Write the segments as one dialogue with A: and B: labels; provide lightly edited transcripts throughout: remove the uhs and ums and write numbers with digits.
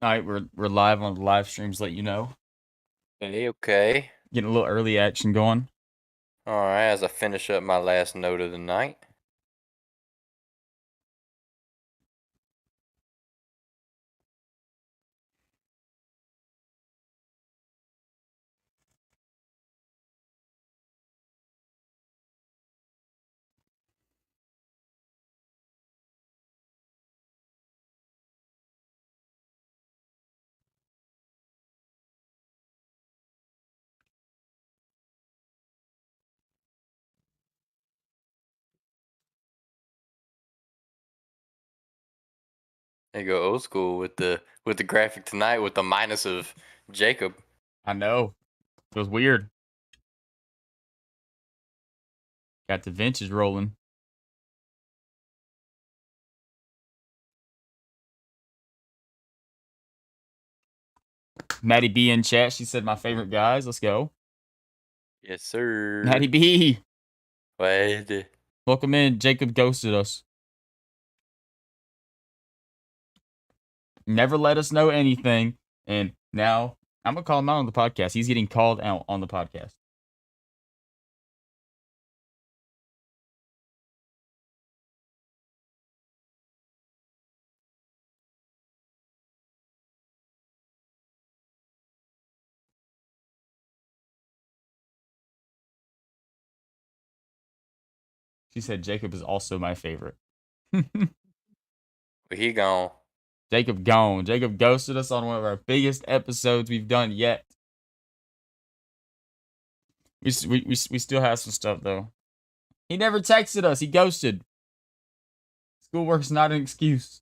A: All right, we're live on the live streams. Let you know,
B: Okay.
A: getting a little early action going.
B: All right, as I finish up my last note of the night. They go old school with the graphic tonight with the minus of Jacob.
A: I know, it was weird. Got the vintage rolling. Maddie B in chat. She said my favorite guys. Let's go,
B: Yes, sir.
A: Maddie B.
B: Wait.
A: Welcome in. Jacob ghosted us. Never let us know anything, and now I'm gonna call him out on the podcast. He's getting called out on the podcast. She said Jacob is also my favorite.
B: But he gone.
A: Jacob gone. Jacob ghosted us on one of our biggest episodes we've done yet. We still have some stuff though. He never texted us. He ghosted. Schoolwork's not an excuse.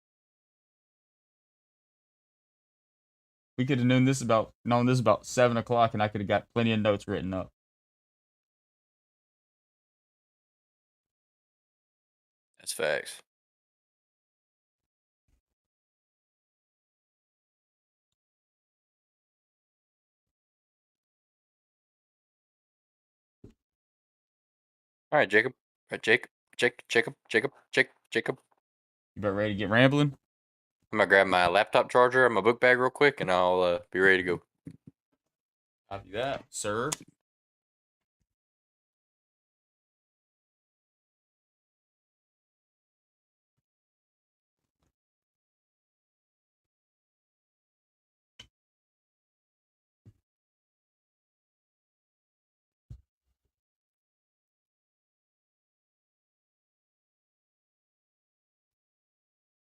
A: We could have known this about 7 o'clock, and I could have got plenty of notes written up.
B: That's facts. All right, Jacob. All right, Jacob.
A: You about ready to get rambling?
B: I'm gonna grab my laptop charger and my book bag real quick, and I'll be ready to go.
A: Copy that, sir.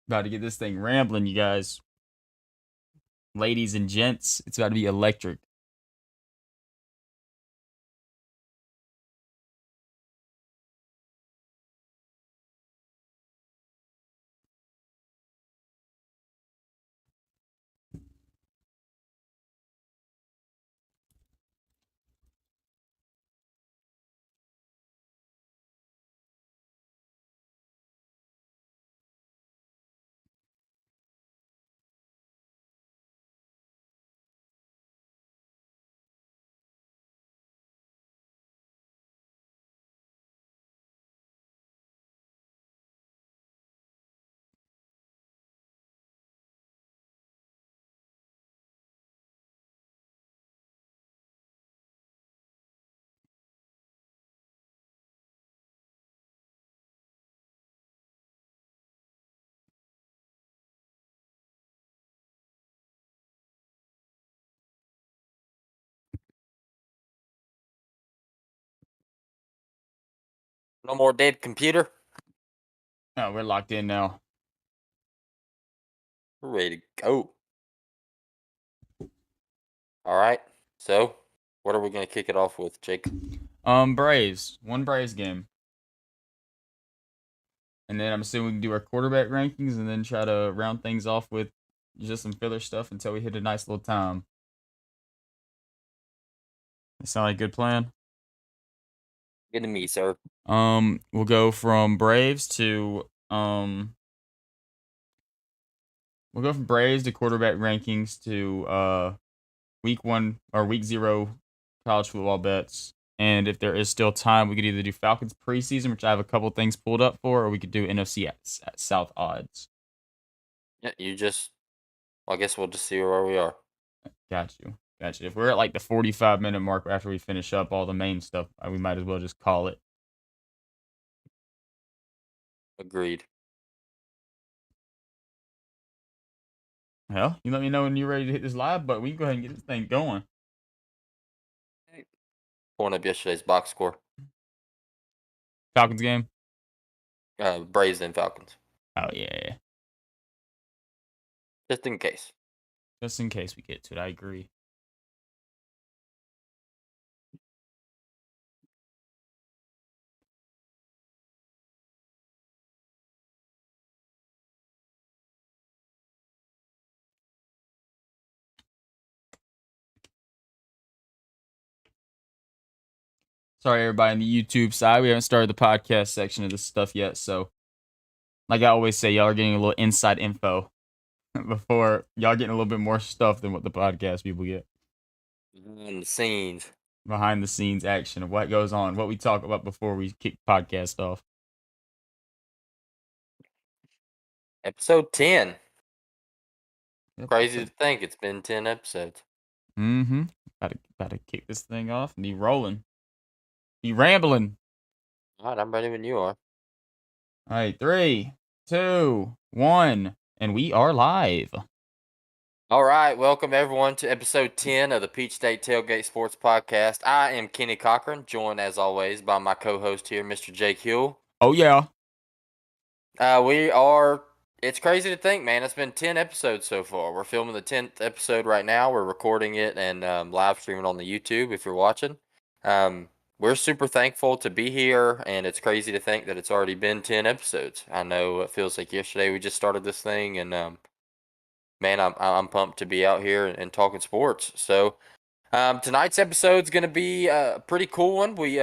A: About to get this thing rambling, you guys. Ladies and gents, it's about to be electric.
B: No more dead computer.
A: Oh, we're locked in now.
B: We're ready to go. All right. So, what are we gonna kick it off with, Jake?
A: Braves. One Braves game. And then I'm assuming we can do our quarterback rankings and then try to round things off with just some filler stuff until we hit a nice little time. That sound like a good plan?
B: Good to me, sir.
A: We'll go from Braves to quarterback rankings to week 1 or week 0 college football bets. And if there is still time, we could either do Falcons preseason, which I have a couple things pulled up for, or we could do NFC at South odds.
B: Yeah, you just I guess we'll just see where we are.
A: Got you. Got you. If we're at like the 45-minute mark after we finish up all the main stuff, we might as well just call it.
B: Agreed.
A: Hell, you let me know when you're ready to hit this live, but we can go ahead and get this thing going.
B: Pulling up yesterday's box score.
A: Falcons game?
B: Braves and Falcons.
A: Oh, yeah.
B: Just in case.
A: Just in case we get to it, I agree. Sorry, everybody on the YouTube side. We haven't started the podcast section of this stuff yet. So, like I always say, y'all are getting a little inside info before y'all getting a little bit more stuff than what the podcast people get.
B: Behind the scenes.
A: Behind the scenes action of what goes on, what we talk about before we kick the podcast off.
B: Episode 10.
A: Yep,
B: Crazy to think it's been 10 episodes.
A: Mm-hmm. About to kick this thing off and be rolling. Be rambling.
B: All right, I'm ready when you are.
A: All right, 3, 2, 1, and we are live.
B: All right, welcome everyone to episode 10 of the Peach State Tailgate Sports Podcast. I am Kenny Cochran, joined as always by my co-host here, Mr. Jake Hill.
A: Oh, yeah.
B: It's crazy to think, man. It's been 10 episodes so far. We're filming the 10th episode right now. We're recording it and live streaming on the YouTube if you're watching. We're super thankful to be here, and it's crazy to think that it's already been 10 episodes. I know it feels like yesterday we just started this thing, and man, I'm pumped to be out here and talking sports. So tonight's episode is going to be a pretty cool one. We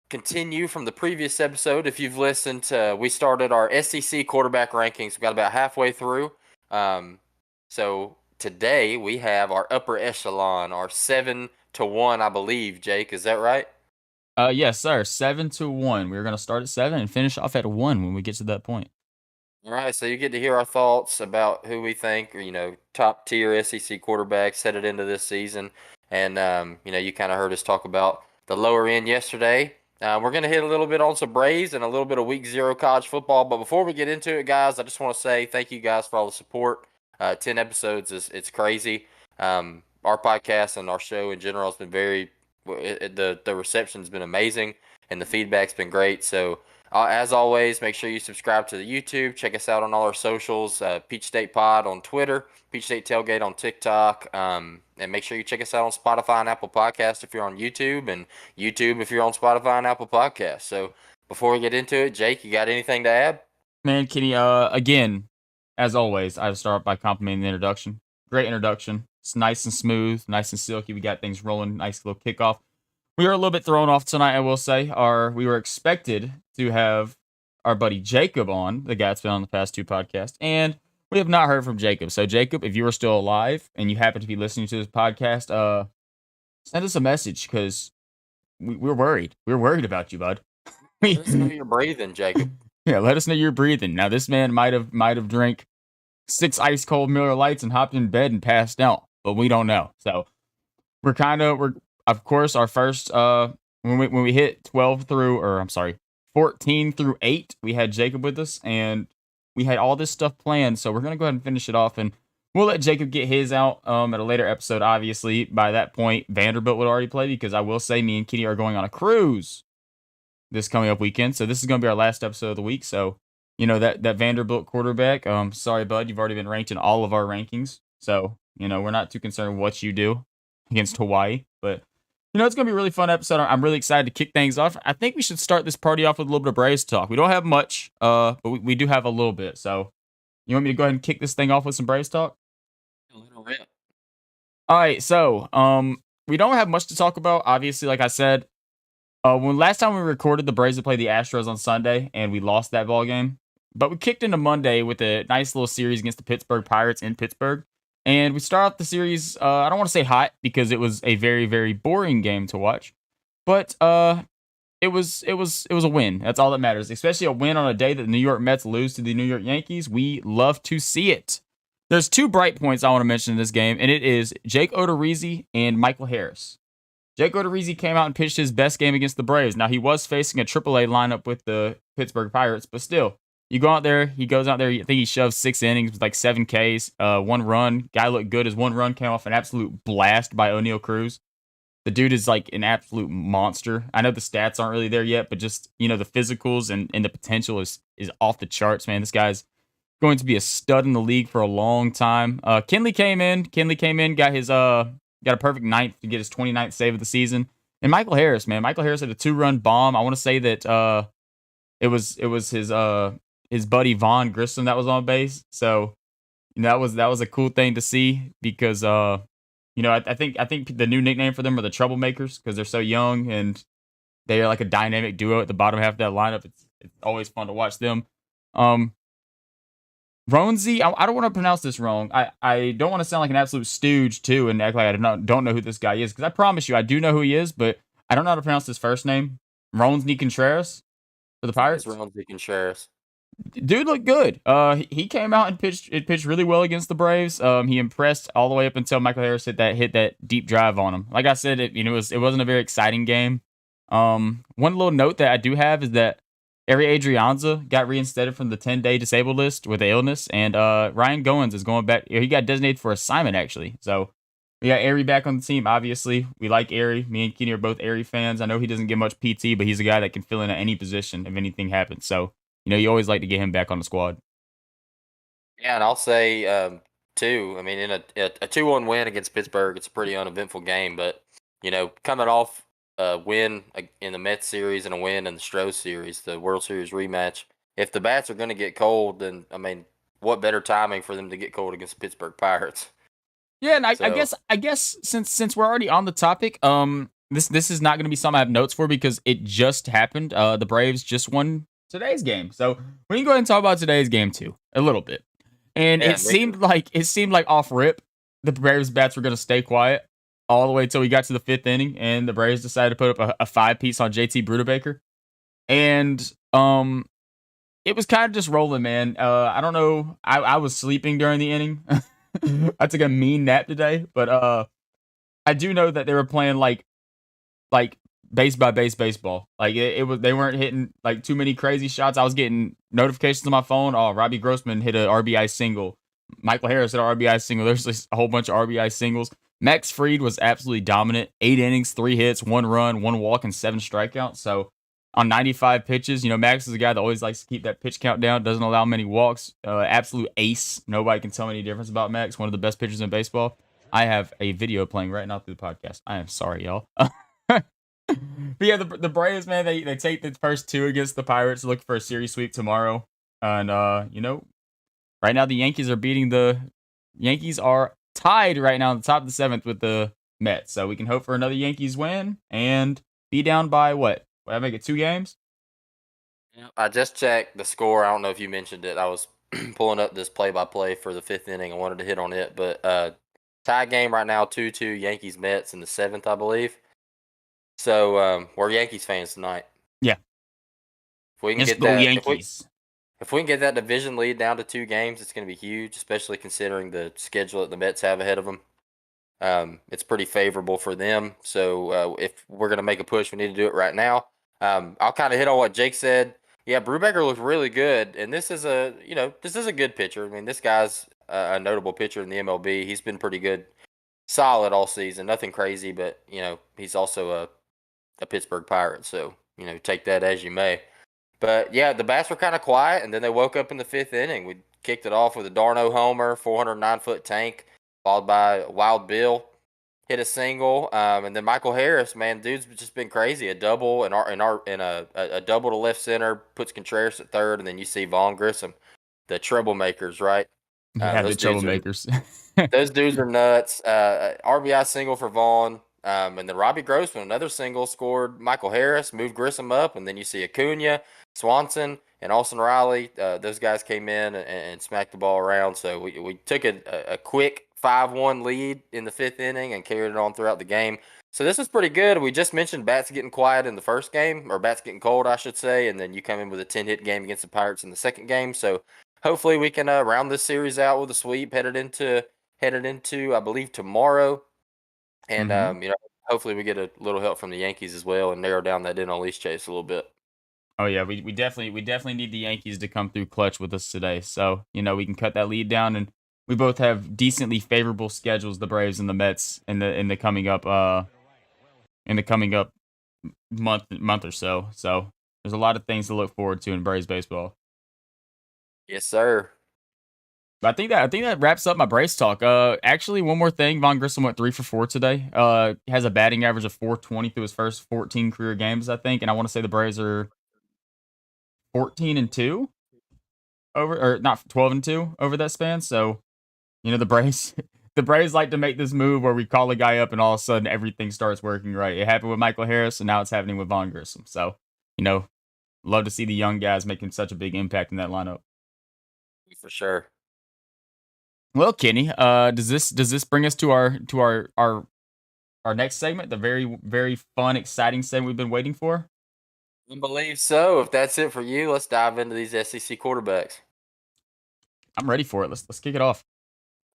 B: continue from the previous episode. If you've listened, we started our SEC quarterback rankings. We got about halfway through. So today we have our upper echelon, our 7-1, I believe. Jake, is that right?
A: Yes, sir. 7-1. We're gonna start at 7 and finish off at 1 when we get to that point.
B: All right, so you get to hear our thoughts about who we think are, top tier SEC quarterbacks headed into this season. And, you kind of heard us talk about the lower end yesterday. We're going to hit a little bit on some Braves and a little bit of week 0 college football. But before we get into it, guys, I just want to say thank you guys for all the support. 10 episodes it's crazy. Our podcast and our show in general has been the reception's been amazing and the feedback's been great. So, as always, make sure you subscribe to the YouTube. Check us out on all our socials. Peach State Pod on Twitter, Peach State Tailgate on TikTok, and make sure you check us out on Spotify and Apple Podcasts if you're on YouTube, and YouTube if you're on Spotify and Apple Podcasts. So before we get into it, Jake, you got anything to add?
A: Man, Kenny, again, as always, I start by complimenting the introduction. Great introduction. It's nice and smooth, nice and silky. We got things rolling. Nice little kickoff. We were a little bit thrown off tonight, I will say. We were expected to have our buddy Jacob on, the guy that's been on the past 2 podcasts, and we have not heard from Jacob. So, Jacob, if you are still alive and you happen to be listening to this podcast, send us a message because we're worried. We're worried about you, bud.
B: Let us know you're breathing, Jacob.
A: Yeah, let us know you're breathing. Now, this man might have drank 6 ice cold Miller Lights and hopped in bed and passed out, but we don't know. So we're of course our first when we hit 14 through 8, we had Jacob with us and we had all this stuff planned. So we're gonna go ahead and finish it off, and we'll let Jacob get his out at a later episode. Obviously, by that point, Vanderbilt would already play because I will say me and Kitty are going on a cruise this coming up weekend. So this is gonna be our last episode of the week. So that Vanderbilt quarterback. Sorry, bud, you've already been ranked in all of our rankings. So we're not too concerned what you do against Hawaii, but it's gonna be a really fun episode. I'm really excited to kick things off. I think we should start this party off with a little bit of Braves talk. We don't have much, but we do have a little bit. So you want me to go ahead and kick this thing off with some Braves talk?
B: A little bit.
A: All right. So we don't have much to talk about. Obviously, like I said, when last time we recorded, the Braves had played the Astros on Sunday, and we lost that ball game. But we kicked into Monday with a nice little series against the Pittsburgh Pirates in Pittsburgh. And we start off the series, I don't want to say hot because it was a very, very boring game to watch. But it was a win. That's all that matters, especially a win on a day that the New York Mets lose to the New York Yankees. We love to see it. There's two bright points I want to mention in this game, and it is Jake Odorizzi and Michael Harris. Jake Odorizzi came out and pitched his best game against the Braves. Now, he was facing a AAA lineup with the Pittsburgh Pirates, but still, you go out there, he goes out there, I think he shoved 6 innings with like 7 Ks, 1 run. Guy looked good. His 1 run came off an absolute blast by O'Neal Cruz. The dude is like an absolute monster. I know the stats aren't really there yet, but just, the physicals and the potential is off the charts, man. This guy's going to be a stud in the league for a long time. Kenley came in, got a perfect ninth to get his 29th save of the season. And Michael Harris, man. Michael Harris had a 2-run bomb. I want to say that it was his buddy Vaughn Grissom that was on base. So that was a cool thing to see because I think the new nickname for them are the Troublemakers because they're so young and they're like a dynamic duo at the bottom half of that lineup. It's always fun to watch them. Ronzi, I don't want to pronounce this wrong. I don't want to sound like an absolute stooge too and act like I don't know who this guy is because I promise you I do know who he is, but I don't know how to pronounce his first name. Ronzi Contreras for the Pirates.
B: It's Ronzi Contreras.
A: Dude looked good. He came out and pitched really well against the Braves. He impressed all the way up until Michael Harris hit that deep drive on him. Like I said, it wasn't a very exciting game. One little note that I do have is that Ari Adrianza got reinstated from the 10-day disabled list with illness, and Ryan Goins is going back. He got designated for assignment actually. So we got Ari back on the team. Obviously, we like Ari. Me and Kenny are both Ari fans. I know he doesn't get much PT, but he's a guy that can fill in at any position if anything happens. So you always like to get him back on the squad.
B: Yeah, and I'll say too. I mean, in a 2-1 win against Pittsburgh, it's a pretty uneventful game. But coming off a win in the Mets series and a win in the Astros series, the World Series rematch. If the bats are going to get cold, then I mean, what better timing for them to get cold against the Pittsburgh Pirates?
A: Yeah, and I guess since we're already on the topic, this is not going to be something I have notes for because it just happened. The Braves just won today's game, so we can go ahead and talk about today's game too a little bit. And
B: Yeah,
A: it seemed like off rip, the Braves bats were going to stay quiet all the way until we got to the 5th inning, and the Braves decided to put up a 5-piece on JT Brubaker, and it was kind of just rolling, man. I don't know, I was sleeping during the inning. I took a mean nap today, but I do know that they were playing like base by base baseball. Like they weren't hitting like too many crazy shots. I was getting notifications on my phone. Oh, Robbie Grossman hit a RBI single. Michael Harris hit an RBI single. There's just a whole bunch of RBI singles. Max Fried was absolutely dominant. 8 innings, 3 hits, 1 run, 1 walk, and 7 strikeouts. So on 95 pitches, Max is a guy that always likes to keep that pitch count down. Doesn't allow many walks. Absolute ace. Nobody can tell me any difference about Max. One of the best pitchers in baseball. I have a video playing right now through the podcast. I am sorry, y'all. But yeah, the Braves, man, they take the first 2 against the Pirates, looking for a series sweep tomorrow. And right now the Yankees are tied right now on the top of the 7th with the Mets. So we can hope for another Yankees win and be down by what? Would I make it 2 games?
B: I just checked the score. I don't know if you mentioned it. I was pulling up this play-by-play for the 5th inning. I wanted to hit on it, but tie game right now, 2-2 Yankees Mets in the 7th, I believe. So we're Yankees fans tonight.
A: Yeah.
B: If we can
A: Let's
B: get
A: go
B: that,
A: Yankees.
B: if we can get that division lead down to 2 games, it's going to be huge, especially considering the schedule that the Mets have ahead of them. It's pretty favorable for them. So if we're going to make a push, we need to do it right now. I'll kind of hit on what Jake said. Yeah, Brubaker looked really good, and this is a good pitcher. I mean, this guy's a notable pitcher in the MLB. He's been pretty good, solid all season. Nothing crazy, but he's also a Pittsburgh Pirate, so take that as you may. But yeah, the bats were kind of quiet, and then they woke up in the 5th inning. We kicked it off with a Darno homer, 409-foot tank, followed by Wild Bill hit a single, and then Michael Harris, man, dude's just been crazy. A double and a double to left center puts Contreras at third, and then you see Vaughn Grissom, the troublemakers, right?
A: Yeah, the troublemakers.
B: Those dudes are nuts. RBI single for Vaughn. And then Robbie Grossman, another single, scored Michael Harris, moved Grissom up, and then you see Acuna, Swanson, and Austin Riley. Those guys came in and smacked the ball around. So we took a quick 5-1 lead in the 5th inning and carried it on throughout the game. So this is pretty good. We just mentioned bats getting quiet in the first game, or bats getting cold, I should say, and then you come in with a 10-hit game against the Pirates in the second game. So hopefully we can round this series out with a sweep headed into I believe tomorrow, and
A: Hmm.
B: hopefully we get a little help from the Yankees as well and narrow down that NL East chase a little bit.
A: Oh yeah, we definitely need the Yankees to come through clutch with us today. So we can cut that lead down, and we both have decently favorable schedules, the Braves and the Mets, in the coming up month or so. So there's a lot of things to look forward to in Braves baseball.
B: Yes, sir.
A: But I think that wraps up my Braves talk. Actually, one more thing: Von Grissom went 3 for 4 today. Has a batting average of 420 through his first 14 career games, I think, and I want to say the Braves are 14-2 over, or not 12-2 over that span. So the Braves, the Braves like to make this move where we call a guy up and all of a sudden everything starts working right. It happened with Michael Harris, and now it's happening with Von Grissom. So you know, love to see the young guys making such a big impact in that lineup.
B: For sure.
A: Well, Kenny, does this bring us to our next segment, the very very fun, exciting segment we've been waiting for?
B: I believe so. If that's it for you, let's dive into these SEC quarterbacks.
A: I'm ready for it. Let's kick it off.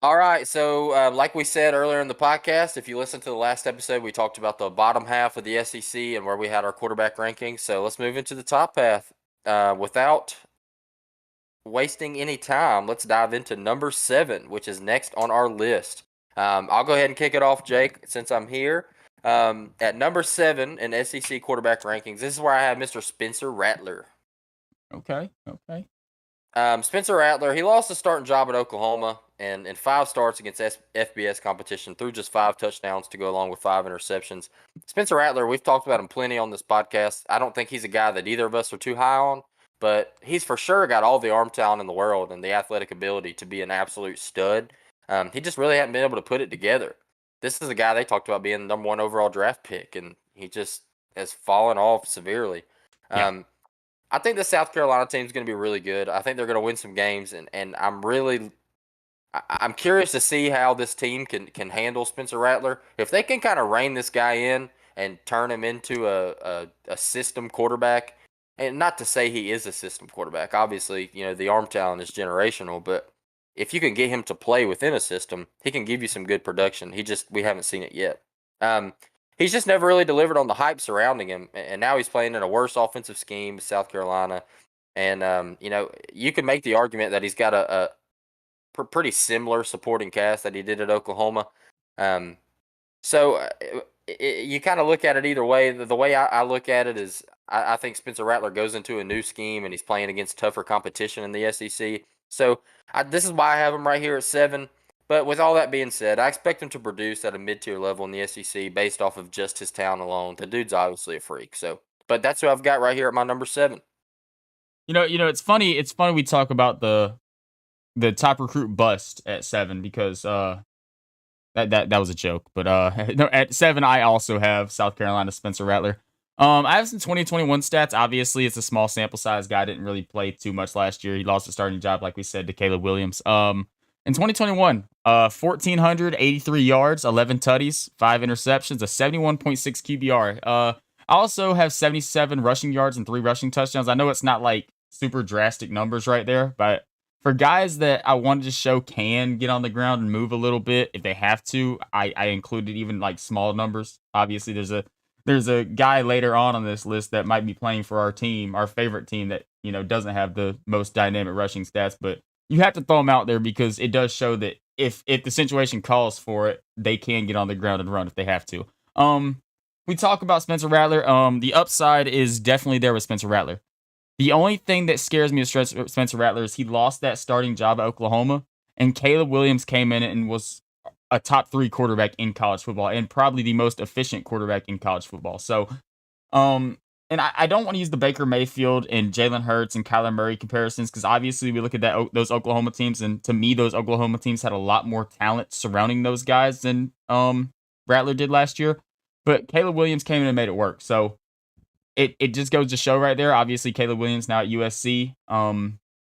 B: All right. So, like we said earlier in the podcast, if you listen to the last episode, we talked about the bottom half of the SEC and where we had our quarterback rankings. So, let's move into the top half. Without wasting any time, let's dive into number 7, which is next on our list. I'll go ahead and kick it off, Jake, since I'm here. At number 7 in SEC quarterback rankings, this is where I have Mr. Spencer Rattler.
A: Okay, okay.
B: Spencer Rattler, he lost his starting job at Oklahoma and in 5 starts against FBS competition, threw just 5 touchdowns to go along with 5 interceptions. Spencer Rattler, we've talked about him plenty on this podcast. I don't think he's a guy that either of us are too high on, but he's for sure got all the arm talent in the world and the athletic ability to be an absolute stud. He just really hadn't been able to put it together. This is a guy they talked about being the number 1 overall draft pick, and he just has fallen off severely.
A: Yeah.
B: I think the South Carolina team is going to be really good. I think they're going to win some games, and I'm curious to see how this team can handle Spencer Rattler. If they can kind of rein this guy in and turn him into a system quarterback, and not to say he is a system quarterback. Obviously, the arm talent is generational, but if you can get him to play within a system, he can give you some good production. We haven't seen it yet. Um, he's just never really delivered on the hype surrounding him, and now he's playing in a worse offensive scheme, South Carolina, and you can make the argument that he's got a pretty similar supporting cast that he did at Oklahoma. Um, so you kind of look at it either way. The way I look at it is I think Spencer Rattler goes into a new scheme and he's playing against tougher competition in the SEC. So this is why I have him right here at 7. But with all that being said, I expect him to produce at a mid-tier level in the SEC based off of just his talent alone. The dude's obviously a freak. So, but that's who I've got right here at my number 7.
A: It's funny. It's funny we talk about the top recruit bust at 7 because that was a joke. But no, at 7 I also have South Carolina Spencer Rattler. I have some 2021 stats. Obviously, it's a small sample size. Guy didn't really play too much last year. He lost his starting job, like we said, to Caleb Williams. In 2021, 1,483 yards, 11 tutties, 5 interceptions, a 71.6 QBR. I also have 77 rushing yards and 3 rushing touchdowns. I know it's not like super drastic numbers right there, but for guys that I wanted to show can get on the ground and move a little bit if they have to, I included even like small numbers. Obviously, there's a guy later on this list that might be playing for our team, our favorite team that doesn't have the most dynamic rushing stats, but you have to throw him out there because it does show that if the situation calls for it, they can get on the ground and run if they have to. We talk about Spencer Rattler. The upside is definitely there with Spencer Rattler. The only thing that scares me with Spencer Rattler is he lost that starting job at Oklahoma, and Caleb Williams came in and was a top 3 quarterback in college football and probably the most efficient quarterback in college football. So, and I don't want to use the Baker Mayfield and Jalen Hurts and Kyler Murray comparisons because obviously we look at those Oklahoma teams, and to me, those Oklahoma teams had a lot more talent surrounding those guys than Rattler did last year. But Caleb Williams came in and made it work. So it just goes to show right there. Obviously, Caleb Williams now at USC.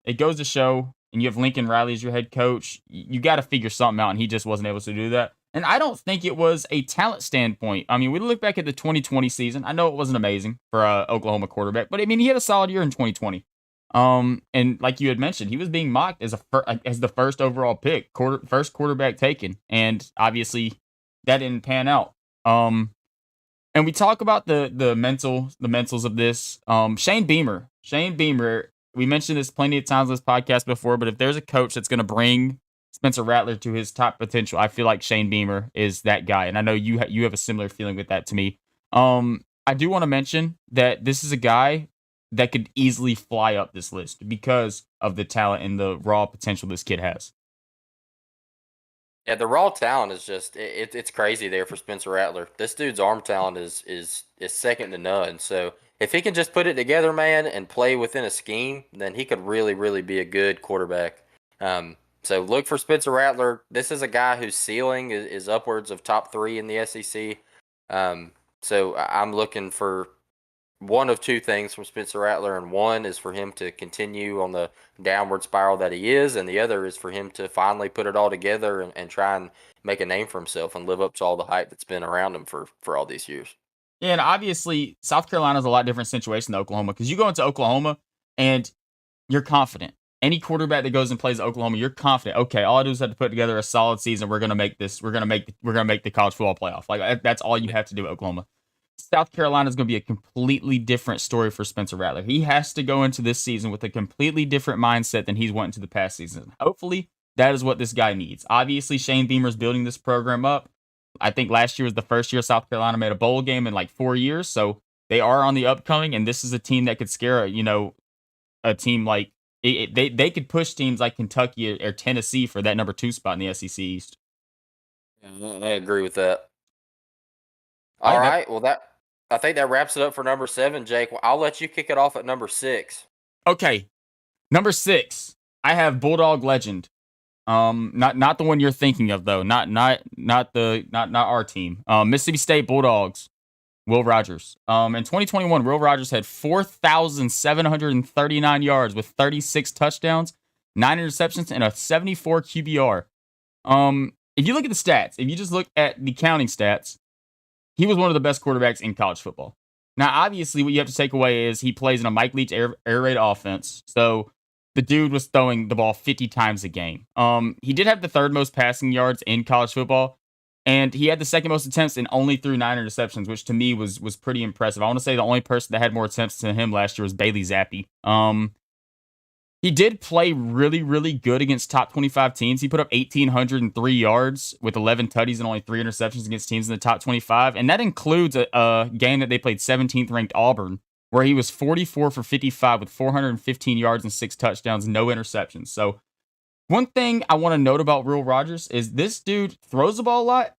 A: It goes to show, and you have Lincoln Riley as your head coach. You got to figure something out, and he just wasn't able to do that. And I don't think it was a talent standpoint. I mean, we look back at the 2020 season. I know it wasn't amazing for an Oklahoma quarterback, but I mean, he had a solid year in 2020. And like you had mentioned, he was being mocked as as the first overall pick, first quarterback taken, and obviously that didn't pan out. Um, and we talk about the mentals of this. Shane Beamer. We mentioned this plenty of times on this podcast before, but if there's a coach that's going to bring Spencer Rattler to his top potential, I feel like Shane Beamer is that guy, and I know you have a similar feeling with that to me. I do want to mention that this is a guy that could easily fly up this list because of the talent and the raw potential this kid has.
B: Yeah, the raw talent is just it's crazy there for Spencer Rattler. This dude's arm talent is second to none. So if he can just put it together, man, and play within a scheme, then he could really be a good quarterback. So look for Spencer Rattler. This is a guy whose ceiling is upwards of top three in the SEC. So I'm looking for one of two things from Spencer Rattler, and one is for him to continue on the downward spiral that he is, and the other is for him to finally put it all together and try and make a name for himself and live up to all the hype that's been around him for all these years.
A: Yeah, and obviously South Carolina's a lot different situation than Oklahoma because you go into Oklahoma and you're confident. Any quarterback that goes and plays Oklahoma, you're confident. Okay, all I do is have to put together a solid season. We're gonna make this. We're gonna make the college football playoff. Like that's all you have to do. Oklahoma, South Carolina is gonna be a completely different story for Spencer Rattler. He has to go into this season with a completely different mindset than he's went into the past season. Hopefully, that is what this guy needs. Obviously, Shane Beamer's building this program up. I think last year was the first year South Carolina made a bowl game in like 4 years, so they are on the upcoming. And this is a team that could scare a team like they could push teams like Kentucky or Tennessee for that number 2 spot in the SEC East.
B: Yeah, I agree with that.
A: All
B: All
A: right, that
B: right, well that I think that wraps it up for number 7, Jake. Well, I'll let you kick it off at number 6.
A: okay. Number 6, I have Bulldog legend. Not the one you're thinking of though. Not our team. Mississippi State Bulldogs. Will Rogers. In 2021, Will Rogers had 4,739 yards with 36 touchdowns, 9 interceptions, and a 74 QBR. If you look at the stats, if you just look at the counting stats, he was one of the best quarterbacks in college football. Now, obviously, what you have to take away is he plays in a Mike Leach air raid offense. So the dude was throwing the ball 50 times a game. He did have the third most passing yards in college football, and he had the second most attempts and only threw 9 interceptions, which to me was pretty impressive. I want to say the only person that had more attempts than him last year was Bailey Zappi. He did play really good against top 25 teams. He put up 1,803 yards with 11 tutties and only 3 interceptions against teams in the top 25. And that includes a game that they played 17th ranked Auburn, where he was 44 for 55 with 415 yards and 6 touchdowns, no interceptions. So one thing I want to note about Will Rogers is this dude throws the ball a lot,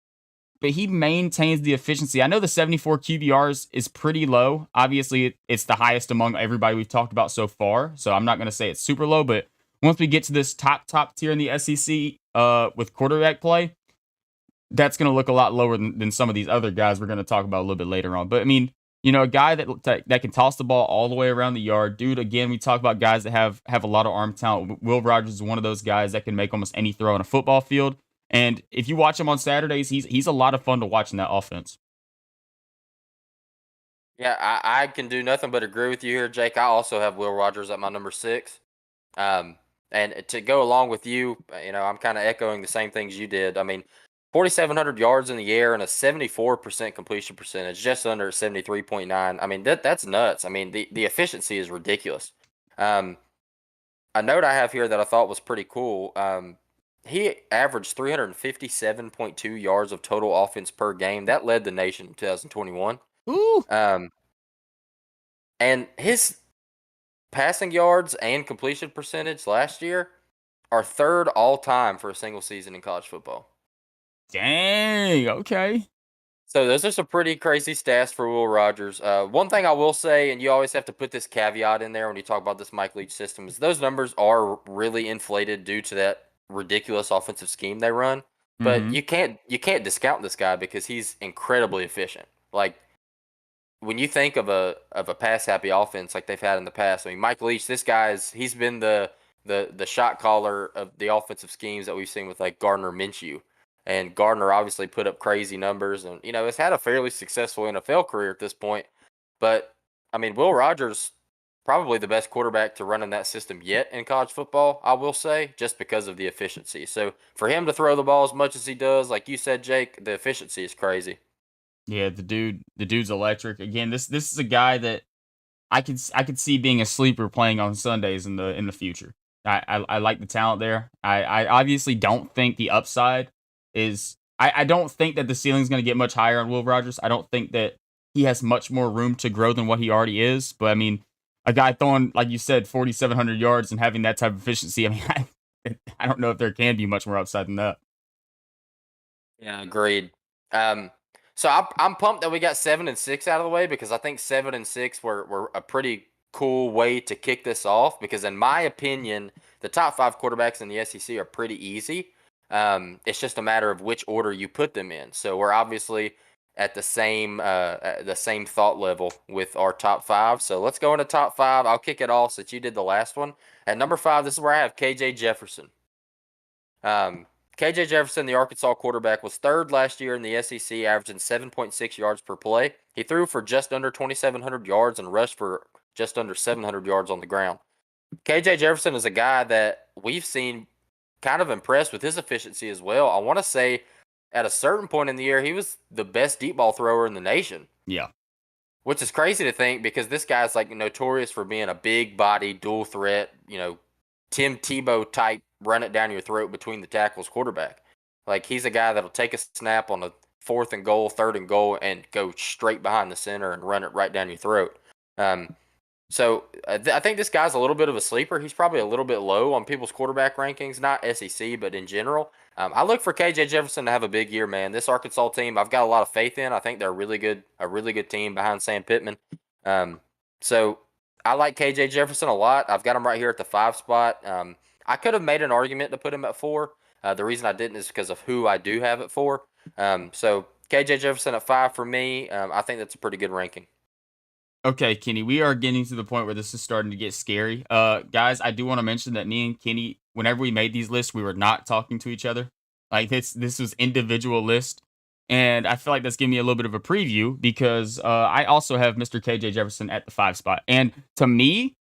A: but he maintains the efficiency. I know the 74 QBRs is pretty low. Obviously, it's the highest among everybody we've talked about so far. So I'm not going to say it's super low, but once we get to this top tier in the SEC with quarterback play, that's going to look a lot lower than some of these other guys we're going to talk about a little bit later on. But I mean, a guy that can toss the ball all the way around the yard, dude. Again, we talk about guys that have a lot of arm talent. Will Rogers is one of those guys that can make almost any throw on a football field. And if you watch him on Saturdays, he's a lot of fun to watch in that offense.
B: Yeah, I can do nothing but agree with you here, Jake. I also have Will Rogers at my number 6. Um, and to go along with you, I'm kind of echoing the same things you did. I mean, 4,700 yards in the air and a 74% completion percentage, just under 73.9. I mean, that's nuts. I mean, the efficiency is ridiculous. Um, a note I have here that I thought was pretty cool. He averaged 357.2 yards of total offense per game. That led the nation in 2021.
A: Ooh,
B: Um, and his passing yards and completion percentage last year are third all time for a single season in college football.
A: dang. Okay.
B: So those are some pretty crazy stats for Will Rogers. One thing I will say, and you always have to put this caveat in there when you talk about this Mike Leach system, is those numbers are really inflated due to that ridiculous offensive scheme they run. But
A: Mm-hmm.
B: you can't discount this guy because he's incredibly efficient. Like when you think of a pass happy offense like they've had in the past, I mean Mike Leach, he's been the shot caller of the offensive schemes that we've seen with like Gardner Minshew. And Gardner obviously put up crazy numbers and has had a fairly successful NFL career at this point. But I mean Will Rogers probably the best quarterback to run in that system yet in college football, I will say, just because of the efficiency. So for him to throw the ball as much as he does, like you said, Jake, the efficiency is crazy.
A: Yeah, the dude's electric. Again, this is a guy that I could see being a sleeper playing on Sundays in the future. I like the talent there. I obviously don't think the upside is. I don't think that the ceiling's going to get much higher on Will Rogers. I don't think that he has much more room to grow than what he already is. But I mean, a guy throwing like you said 4,700 yards and having that type of efficiency. I mean, I don't know if there can be much more upside than that.
B: Yeah, agreed. Um, so I'm pumped that we got 7-6 out of the way because I think 7-6 were a pretty cool way to kick this off. Because in my opinion, the top five quarterbacks in the SEC are pretty easy. It's just a matter of which order you put them in. So we're obviously at the same thought level with our top five. So let's go into top five. I'll kick it off since you did the last one. At number five, this is where I have KJ Jefferson. KJ Jefferson, the Arkansas quarterback, was third last year in the SEC, averaging 7.6 yards per play. He threw for just under 2,700 yards and rushed for just under 700 yards on the ground. KJ Jefferson is a guy that we've seen kind of impressed with his efficiency as well. I want to say at a certain point in the year, he was the best deep ball thrower in the nation,
A: Yeah.
B: which is crazy to think because this guy's like notorious for being a big body, dual threat, Tim Tebow type, run it down your throat between the tackles quarterback. Like he's a guy that'll take a snap on a fourth and goal, third and goal, and go straight behind the center and run it right down your throat. Um, I think this guy's a little bit of a sleeper. He's probably a little bit low on people's quarterback rankings, not SEC, but in general. I look for KJ Jefferson to have a big year, man. This Arkansas team, I've got a lot of faith in. I think they're a really good team behind Sam Pittman. Um, so I like KJ Jefferson a lot. I've got him right here at the 5 spot. I could have made an argument to put him at 4. The reason I didn't is because of who I do have at 4. So KJ Jefferson at 5 for me. I think that's a pretty good ranking.
A: Okay, Kenny, we are getting to the point where this is starting to get scary. Guys, I do want to mention that me and Kenny, whenever we made these lists, we were not talking to each other. Like this was individual list, and I feel like that's giving me a little bit of a preview because I also have Mr. KJ Jefferson at the 5 spot, and to me,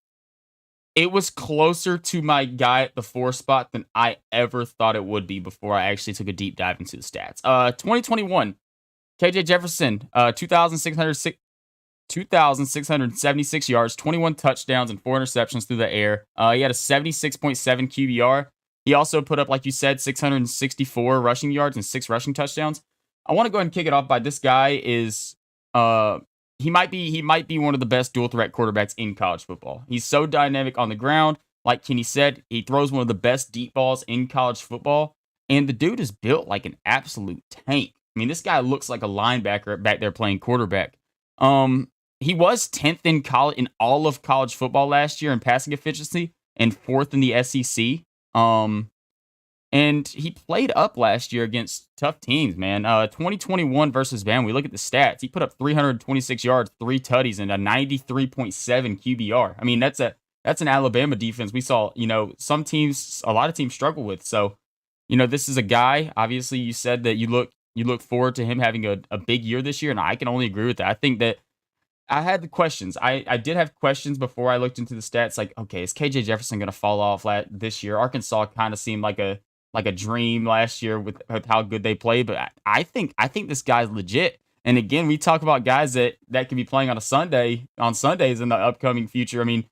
A: it was closer to my guy at the 4 spot than I ever thought it would be before I actually took a deep dive into the stats. 2021, KJ Jefferson, 2,676 yards, 21 touchdowns, and 4 interceptions through the air. He had a 76.7 QBR. He also put up, like you said, 664 rushing yards and 6 rushing touchdowns. I want to go ahead and kick it off by this guy is he might be one of the best dual threat quarterbacks in college football. He's so dynamic on the ground. Like Kenny said, he throws one of the best deep balls in college football. And the dude is built like an absolute tank. I mean, this guy looks like a linebacker back there playing quarterback. He was 10th in college in all of college football last year in passing efficiency and 4th in the SEC. And he played up last year against tough teams, man. 2021 versus Bama. We look at the stats. He put up 326 yards, 3 tutties, and a 93.7 QBR. I mean, that's an Alabama defense we saw, a lot of teams struggle with. So, this is a guy, obviously you said that you look forward to him having a big year this year, and I can only agree with that. I think that I had the questions. I did have questions before I looked into the stats. Like, okay, is KJ Jefferson going to fall off this year? Arkansas kind of seemed like a dream last year with how good they play, but I think this guy's legit. And again, we talk about guys that could be playing on Sundays in the upcoming future. I mean,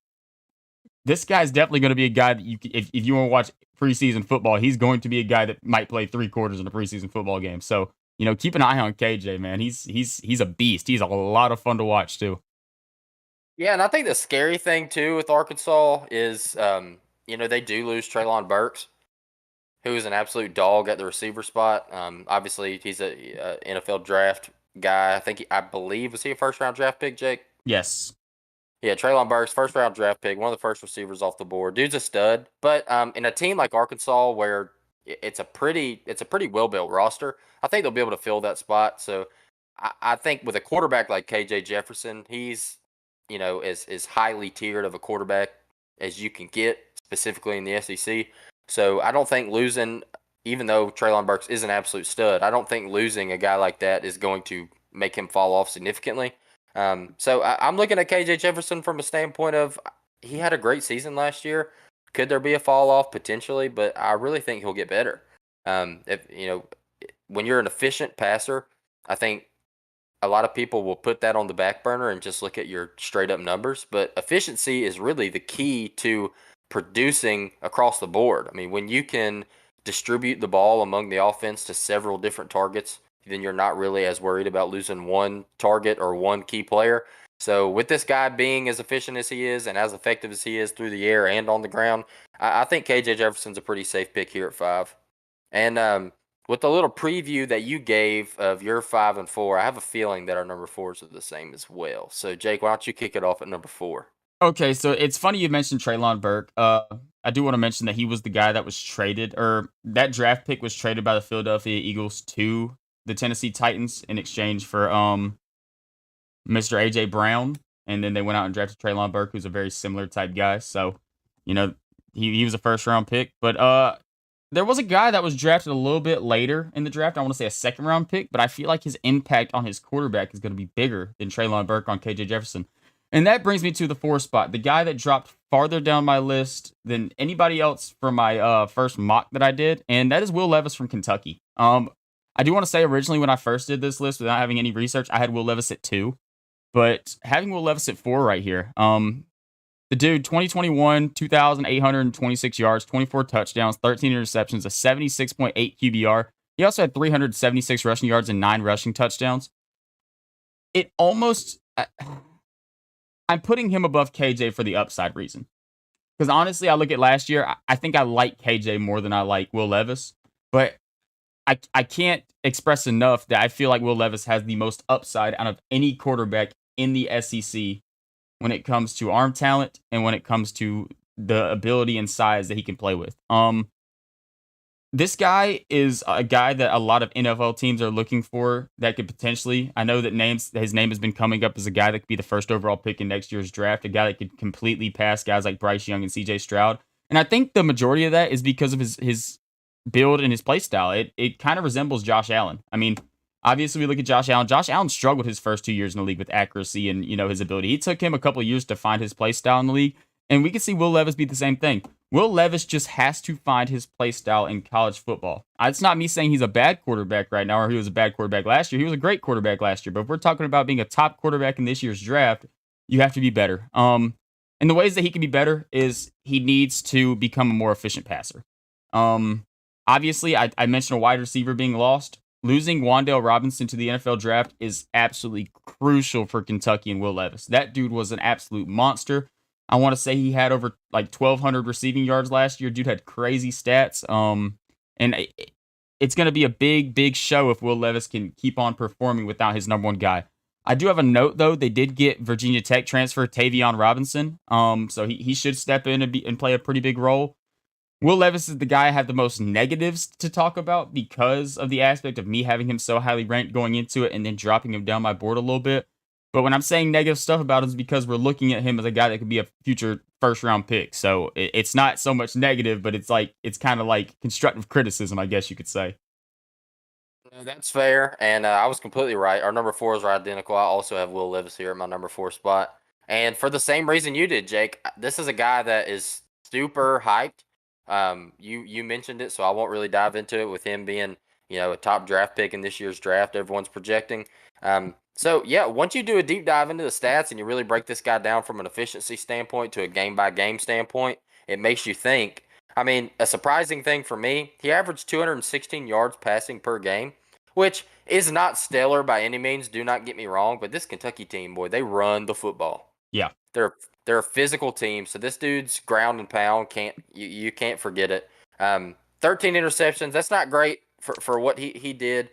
A: this guy's definitely going to be a guy that if you want to watch preseason football, he's going to be a guy that might play 3/4 in a preseason football game. So keep an eye on KJ, man. He's a beast. He's a lot of fun to watch too.
B: Yeah, and I think the scary thing too with Arkansas is, they do lose Traylon Burks, who is an absolute dog at the receiver spot. Obviously, he's a NFL draft guy. I believe, was he a first round draft pick, Jake?
A: Yes.
B: Yeah, Traylon Burks, first round draft pick, one of the first receivers off the board. Dude's a stud. But in a team like Arkansas, where it's a pretty well built roster, I think they'll be able to fill that spot. So I think with a quarterback like KJ Jefferson, he's as highly tiered of a quarterback as you can get, specifically in the SEC. So I don't think losing, even though Traylon Burks is an absolute stud, I don't think losing a guy like that is going to make him fall off significantly. So I'm looking at KJ Jefferson from a standpoint of he had a great season last year. Could there be a fall off potentially? But I really think he'll get better. If when you're an efficient passer, I think a lot of people will put that on the back burner and just look at your straight up numbers. But efficiency is really the key to producing across the board. I mean, when you can distribute the ball among the offense to several different targets, then you're not really as worried about losing one target or one key player. So, with this guy being as efficient as he is and as effective as he is through the air and on the ground, I think KJ Jefferson's a pretty safe pick here at 5. And with the little preview that you gave of your 5 and 4, I have a feeling that our number 4s are the same as well. So, Jake, why don't you kick it off at number 4?
A: Okay, so it's funny you mentioned Traylon Burke. I do want to mention that he was the guy that was traded, or that draft pick was traded by the Philadelphia Eagles to the Tennessee Titans in exchange for Mr. AJ Brown, and then they went out and drafted Traylon Burke, who's a very similar type guy. So, you know, he was a first round pick, but there was a guy that was drafted a little bit later in the draft. I want to say a second round pick, but I feel like his impact on his quarterback is going to be bigger than Traylon Burke on KJ Jefferson. And that brings me to the 4 spot, the guy that dropped farther down my list than anybody else from my first mock that I did, and that is Will Levis from Kentucky. I do want to say originally when I first did this list without having any research, I had Will Levis at 2, but having Will Levis at 4 right here, the dude, 2021, 2,826 yards, 24 touchdowns, 13 interceptions, a 76.8 QBR. He also had 376 rushing yards and 9 rushing touchdowns. It almost, I'm putting him above KJ for the upside reason. Because honestly, I look at last year, I think I like KJ more than I like Will Levis. But I can't express enough that I feel like Will Levis has the most upside out of any quarterback in the SEC when it comes to arm talent and when it comes to the ability and size that he can play with. This guy is a guy that a lot of NFL teams are looking for that could potentially. I know that his name has been coming up as a guy that could be the first overall pick in next year's draft, a guy that could completely pass guys like Bryce Young and CJ Stroud. And I think the majority of that is because of his build and his play style. It kind of resembles Josh Allen. I mean, obviously we look at Josh Allen. Josh Allen struggled his first 2 years in the league with accuracy and his ability. It took him a couple of years to find his play style in the league, and we can see Will Levis be the same thing. Will Levis just has to find his play style in college football. It's not me saying he's a bad quarterback right now or he was a bad quarterback last year. He was a great quarterback last year. But if we're talking about being a top quarterback in this year's draft, you have to be better. And the ways that he can be better is he needs to become a more efficient passer. Obviously, I mentioned a wide receiver being lost. Losing Wan'Dale Robinson to the NFL draft is absolutely crucial for Kentucky and Will Levis. That dude was an absolute monster. I want to say he had over like 1,200 receiving yards last year. Dude had crazy stats. And it's going to be a big, big show if Will Levis can keep on performing without his number one guy. I do have a note, though. They did get Virginia Tech transfer Tavion Robinson. So he should step in and play a pretty big role. Will Levis is the guy I have the most negatives to talk about because of the aspect of me having him so highly ranked going into it and then dropping him down my board a little bit. But when I'm saying negative stuff about him, it's because we're looking at him as a guy that could be a future first round pick. So it's not so much negative, but it's kind of like constructive criticism, I guess you could say.
B: No, that's fair, and I was completely right. Our number 4s are identical. I also have Will Levis here at my number 4 spot, and for the same reason you did, Jake. This is a guy that is super hyped. You mentioned it, so I won't really dive into it with him being a top draft pick in this year's draft. Everyone's projecting. So yeah, once you do a deep dive into the stats and you really break this guy down from an efficiency standpoint to a game by game standpoint, it makes you think. I mean, a surprising thing for me, he averaged 216 yards passing per game, which is not stellar by any means. Do not get me wrong, but this Kentucky team, boy, they run the football.
A: Yeah.
B: They're a physical team, so this dude's ground and pound you can't forget it. 13 interceptions, that's not great for what he did.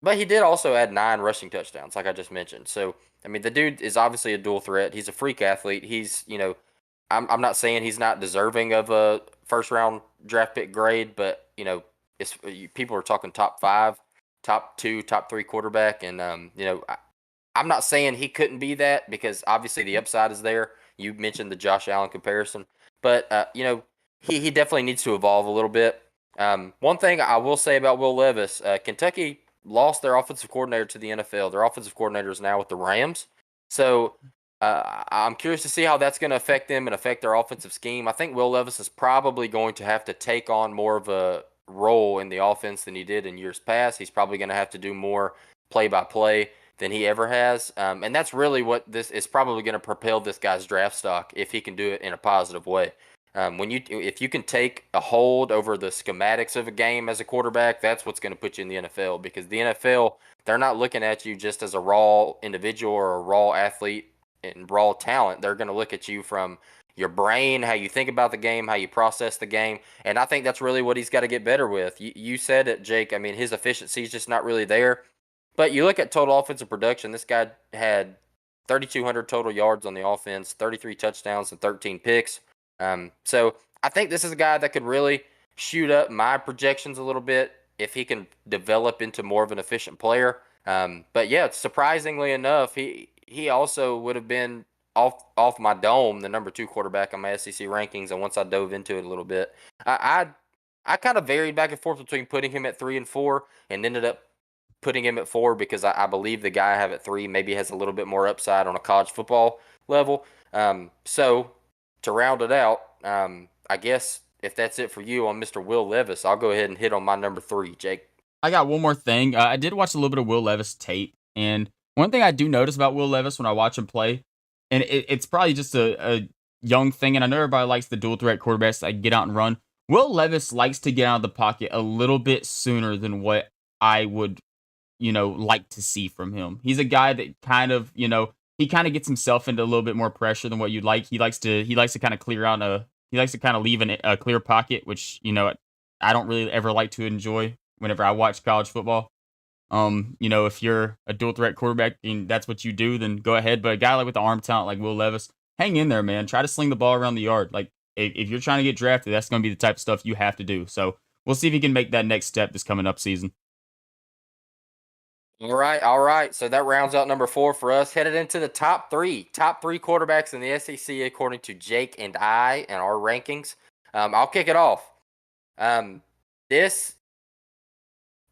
B: But he did also add 9 rushing touchdowns, like I just mentioned. So I mean, the dude is obviously a dual threat. He's a freak athlete. I'm not saying he's not deserving of a first round draft pick grade, but people are talking top 5, top 2, top 3 quarterback, and I'm not saying he couldn't be that because obviously the upside is there. You mentioned the Josh Allen comparison, but he definitely needs to evolve a little bit. One thing I will say about Will Levis, Kentucky lost their offensive coordinator to the NFL. Their offensive coordinator is now with the Rams. So I'm curious to see how that's going to affect them and affect their offensive scheme. I think Will Levis is probably going to have to take on more of a role in the offense than he did in years past. He's probably going to have to do more play-by-play than he ever has, and that's really what this is probably going to propel this guy's draft stock if he can do it in a positive way. If you can take a hold over the schematics of a game as a quarterback, that's what's going to put you in the NFL, because the NFL, they're not looking at you just as a raw individual or a raw athlete and raw talent. They're going to look at you from your brain, how you think about the game, how you process the game. And I think that's really what he's got to get better with. You said it, Jake. I mean, his efficiency is just not really there. But you look at total offensive production, this guy had 3,200 total yards on the offense, 33 touchdowns, and 13 picks. So I think this is a guy that could really shoot up my projections a little bit if he can develop into more of an efficient player. But yeah, surprisingly enough, he also would have been off my dome, the number 2 quarterback on my SEC rankings. And once I dove into it a little bit, I kind of varied back and forth between putting him at 3 and 4, and ended up putting him at 4 because I believe the guy I have at 3 maybe has a little bit more upside on a college football level. So to round it out, I guess if that's it for you on Mr. Will Levis, I'll go ahead and hit on my number 3, Jake.
A: I got one more thing. I did watch a little bit of Will Levis tape, and one thing I do notice about Will Levis when I watch him play, and it's probably just a young thing, and I know everybody likes the dual threat quarterbacks that get out and run. Will Levis likes to get out of the pocket a little bit sooner than what I would, like to see from him. He's a guy that kind of, he kind of gets himself into a little bit more pressure than what you'd like. He likes to kind of leave a clear pocket, which, I don't really ever like to enjoy whenever I watch college football. If you're a dual threat quarterback and that's what you do, then go ahead. But a guy with the arm talent like Will Levis, hang in there, man. Try to sling the ball around the yard. Like, if you're trying to get drafted, that's going to be the type of stuff you have to do. So we'll see if he can make that next step this coming up season.
B: All right. So that rounds out number 4 for us. Headed into the top three quarterbacks in the SEC according to Jake and I and our rankings. I'll kick it off. This,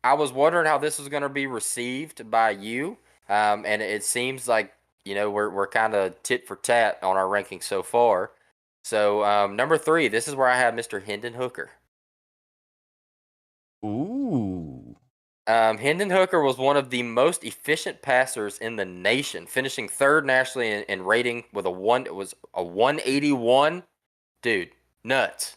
B: I was wondering how this was going to be received by you, and it seems like we're kind of tit for tat on our rankings so far. So number 3, this is where I have Mr. Hendon Hooker.
A: Ooh.
B: Hendon Hooker was one of the most efficient passers in the nation, finishing 3rd nationally in rating with a 181. Dude, nuts.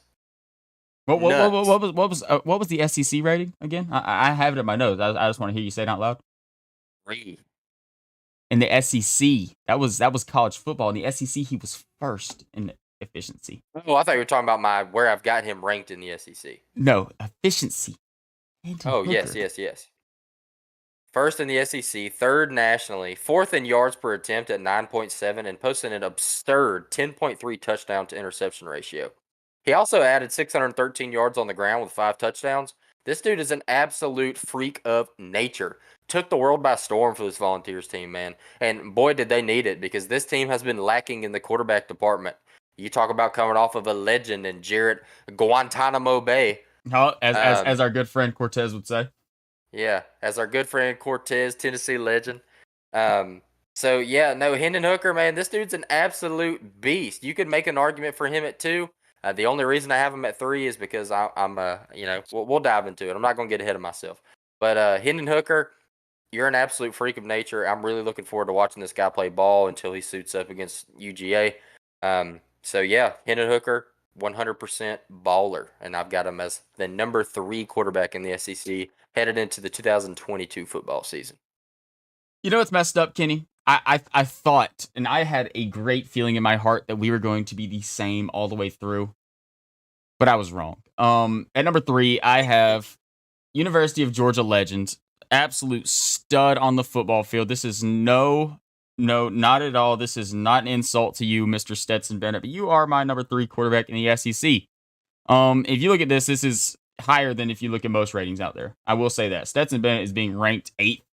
A: What was the SEC rating again? I have it in my notes. I just want to hear you say it out loud.
B: 3.
A: In the SEC, that was college football. In the SEC, he was 1st in efficiency.
B: Oh, I thought you were talking about where I've got him ranked in the SEC.
A: No, efficiency.
B: Oh, yes. 1st in the SEC, 3rd nationally, 4th in yards per attempt at 9.7, and posting an absurd 10.3 touchdown to interception ratio. He also added 613 yards on the ground with 5 touchdowns. This dude is an absolute freak of nature. Took the world by storm for this Volunteers team, man. And boy, did they need it, because this team has been lacking in the quarterback department. You talk about coming off of a legend in Jarrett Guantanamo Bay.
A: As our good friend Cortez would say.
B: Yeah, as our good friend Cortez, Tennessee legend. So yeah, no, Hendon Hooker, man, this dude's an absolute beast. You could make an argument for him at 2. The only reason I have him at 3 is because I'm we'll dive into it. I'm not going to get ahead of myself. But Hendon Hooker, you're an absolute freak of nature. I'm really looking forward to watching this guy play ball until he suits up against UGA. So yeah, Hendon Hooker, 100% baller, and I've got him as the number 3 quarterback in the SEC headed into the 2022 football season.
A: You know what's messed up, Kenny? I thought, and I had a great feeling in my heart that we were going to be the same all the way through, but I was wrong. At number 3, I have University of Georgia legend, absolute stud on the football field. This is no, not at all. This is not an insult to you, Mr. Stetson Bennett, but you are my number 3 quarterback in the SEC. If you look at this is higher than if you look at most ratings out there. I will say that. Stetson Bennett is being ranked 8th,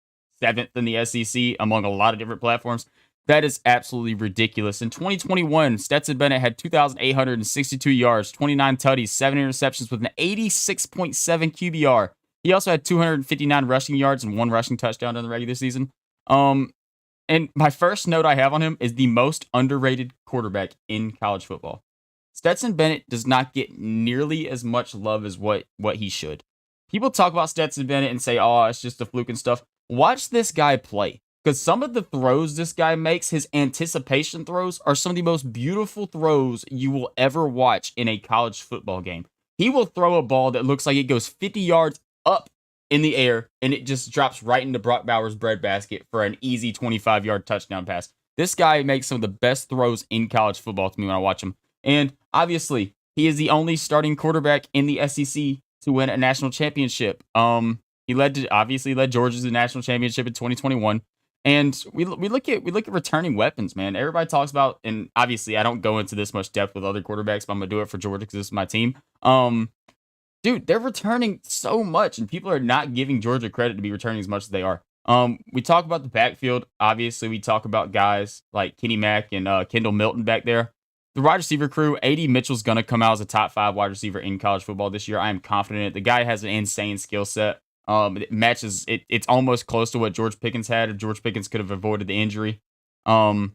A: 7th in the SEC among a lot of different platforms. That is absolutely ridiculous. In 2021, Stetson Bennett had 2,862 yards, 29 tutties, 7 interceptions with an 86.7 QBR. He also had 259 rushing yards and 1 rushing touchdown in the regular season. And my first note I have on him is the most underrated quarterback in college football. Stetson Bennett does not get nearly as much love as what he should. People talk about Stetson Bennett and say, "Oh, it's just a fluke and stuff." Watch this guy play, because some of the throws this guy makes, his anticipation throws, are some of the most beautiful throws you will ever watch in a college football game. He will throw a ball that looks like it goes 50 yards up in the air, and it just drops right into Brock Bowers' breadbasket for an easy 25-yard touchdown pass. This guy makes some of the best throws in college football to me when I watch him. And obviously, he is the only starting quarterback in the SEC to win a national championship. He led Georgia to the national championship in 2021. And we look at returning weapons, man. Everybody talks about, and obviously I don't go into this much depth with other quarterbacks, but I'm gonna do it for Georgia because this is my team. Dude, they're returning so much, and people are not giving Georgia credit to be returning as much as they are. We talk about the backfield. Obviously, we talk about guys like Kenny Mack and Kendall Milton back there. The wide receiver crew, A.D. Mitchell's going to come out as a top 5 wide receiver in college football this year. I am confident in it. The guy has an insane skill set. It matches it. It's almost close to what George Pickens had if George Pickens could have avoided the injury. And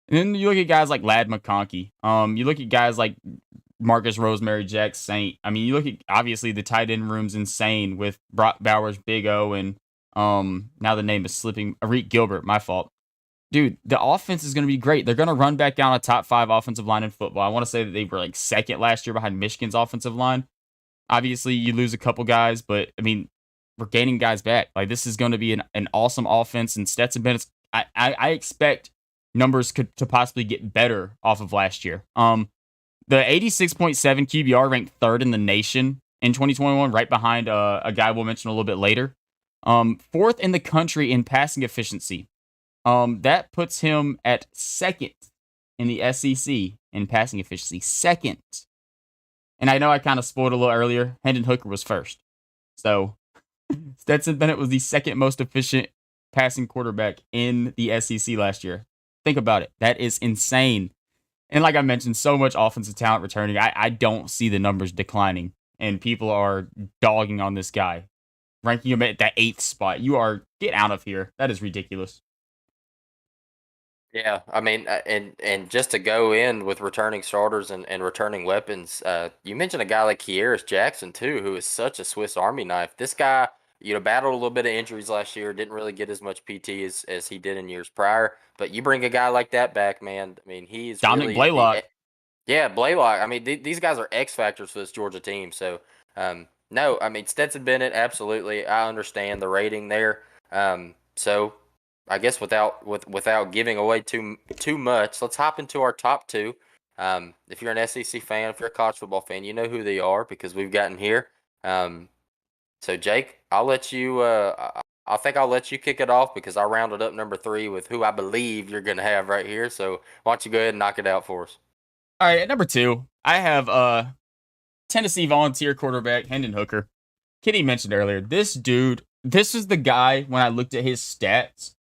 A: then you look at guys like Lad McConkey. You look at guys like Marcus Rosemary, Jack Saint. I mean, you look at, obviously, the tight end room's insane with Brock Bowers, Big O, and now the name is slipping. Arik Gilbert, my fault. Dude, the offense is going to be great. They're going to run back down a top 5 offensive line in football. I want to say that they were like second last year behind Michigan's offensive line. Obviously, you lose a couple guys, but I mean, we're gaining guys back. Like, this is going to be an awesome offense, and Stetson Bennett, I expect numbers to possibly get better off of last year. The 86.7 QBR ranked 3rd in the nation in 2021, right behind a guy we'll mention a little bit later. 4th in the country in passing efficiency. That puts him at 2nd in the SEC in passing efficiency. 2nd. And I know I kind of spoiled a little earlier. Hendon Hooker was 1st. So Stetson Bennett was the 2nd most efficient passing quarterback in the SEC last year. Think about it. That is insane. And like I mentioned, so much offensive talent returning. I don't see the numbers declining. And people are dogging on this guy, ranking him at that 8th spot. Get out of here. That is ridiculous.
B: Yeah, I mean, and just to go in with returning starters and returning weapons, you mentioned a guy like Kearis Jackson too, who is such a Swiss Army knife. This guy, battled a little bit of injuries last year, didn't really get as much PT as he did in years prior. But you bring a guy like that back, man. I mean, he's
A: Dominic
B: really,
A: Blaylock.
B: yeah, Blaylock. I mean, these guys are X factors for this Georgia team. So, no, I mean Stetson Bennett, absolutely. I understand the rating there. So I guess without giving away too much, let's hop into our top 2. If you're an SEC fan, if you're a college football fan, you know who they are because we've gotten here. So Jake, I'll let you. I think I'll let you kick it off because I rounded up number 3 with who I believe you're going to have right here. So why don't you go ahead and knock it out for us?
A: All right, at number 2, I have Tennessee Volunteer quarterback Hendon Hooker. Kenny mentioned earlier, this dude, this is the guy when I looked at his stats.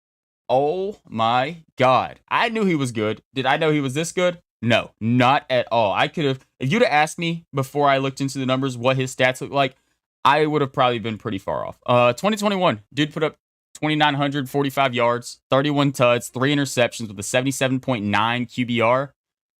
A: Oh my God. I knew he was good. Did I know he was this good? No, not at all. I could have, if you'd have asked me before I looked into the numbers what his stats look like, I would have probably been pretty far off. 2021, dude put up 2,945 yards, 31 tuds, 3 interceptions with a 77.9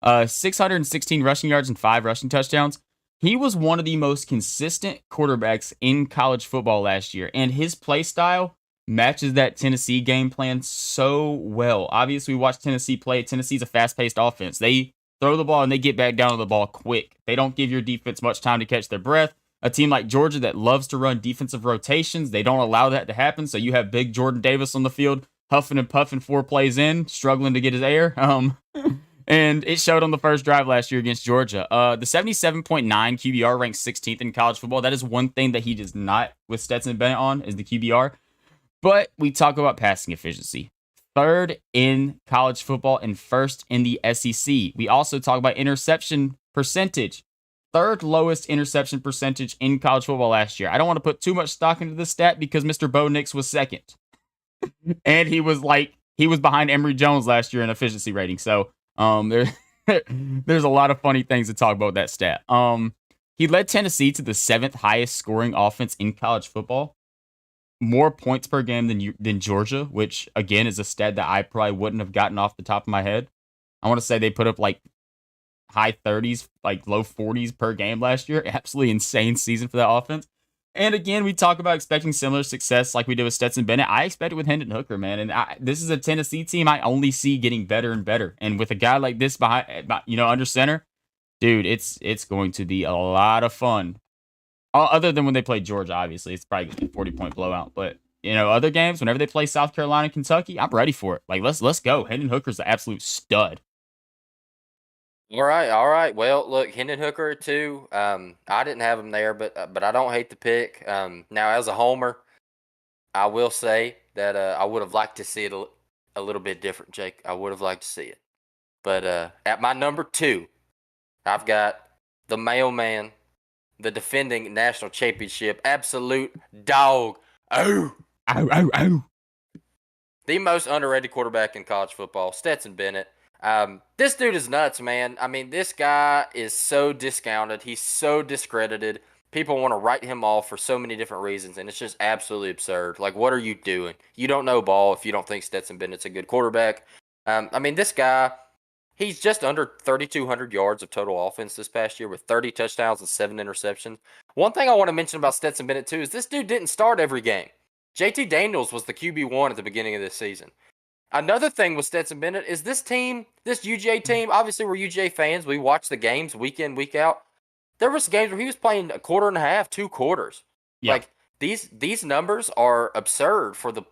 A: QBR, 616 rushing yards, and 5 rushing touchdowns. He was one of the most consistent quarterbacks in college football last year, and his play style matches that Tennessee game plan so well. Obviously, we watched Tennessee play. Tennessee's a fast-paced offense. They throw the ball and they get back down to the ball quick. They don't give your defense much time to catch their breath. A team like Georgia that loves to run defensive rotations, they don't allow that to happen. So you have big Jordan Davis on the field, huffing and puffing 4 plays in, struggling to get his air. And it showed on the first drive last year against Georgia. The 77.9 QBR ranks 16th in college football. That is one thing that he does not with Stetson Bennett on is the QBR. But we talk about passing efficiency. 3rd in college football and 1st in the SEC. We also talk about interception percentage. 3rd lowest interception percentage in college football last year. I don't want to put too much stock into this stat because Mr. Bo Nix was 2nd. And he was behind Emory Jones last year in efficiency rating. So there's a lot of funny things to talk about with that stat. He led Tennessee to the 7th highest scoring offense in college football. more points per game than Georgia, which again is a stat that I probably wouldn't have gotten off the top of my head. I want to say they put up like high 30s, like low 40s per game last year. Absolutely insane season for that offense. And again, we talk about expecting similar success like we did with Stetson Bennett. I expect it with Hendon Hooker, man. And this is a Tennessee team I only see getting better and better. And with a guy like this behind, under center, dude, it's going to be a lot of fun. Other than when they play Georgia, obviously, it's probably going to be a 40-point blowout. But other games, whenever they play South Carolina, Kentucky, I'm ready for it. Like let's go. Hendon Hooker's the absolute stud.
B: All right, all right. Well, look, Hendon Hooker too. I didn't have him there, but I don't hate the pick. Now as a homer, I will say that I would have liked to see it a little bit different, Jake. I would have liked to see it. But at my number 2, I've got the mailman, the defending national championship, absolute dog. Oh,
A: Ow, ow, ow.
B: the most underrated quarterback in college football, Stetson Bennett. This dude is nuts, man. I mean, this guy is so discounted. He's so discredited. People want to write him off for so many different reasons, and it's just absolutely absurd. Like, what are you doing? You don't know ball if you don't think Stetson Bennett's a good quarterback. I mean, this guy, he's just under 3,200 yards of total offense this past year with 30 touchdowns and 7 interceptions. One thing I want to mention about Stetson Bennett, too, is this dude didn't start every game. JT Daniels was the QB1 at the beginning of this season. Another thing with Stetson Bennett is this team, this UJ team, obviously we're UJ fans. We watch the games week in, week out. There was games where he was playing a quarter and a half, 2 quarters.
A: Yeah.
B: Like, these numbers are absurd for the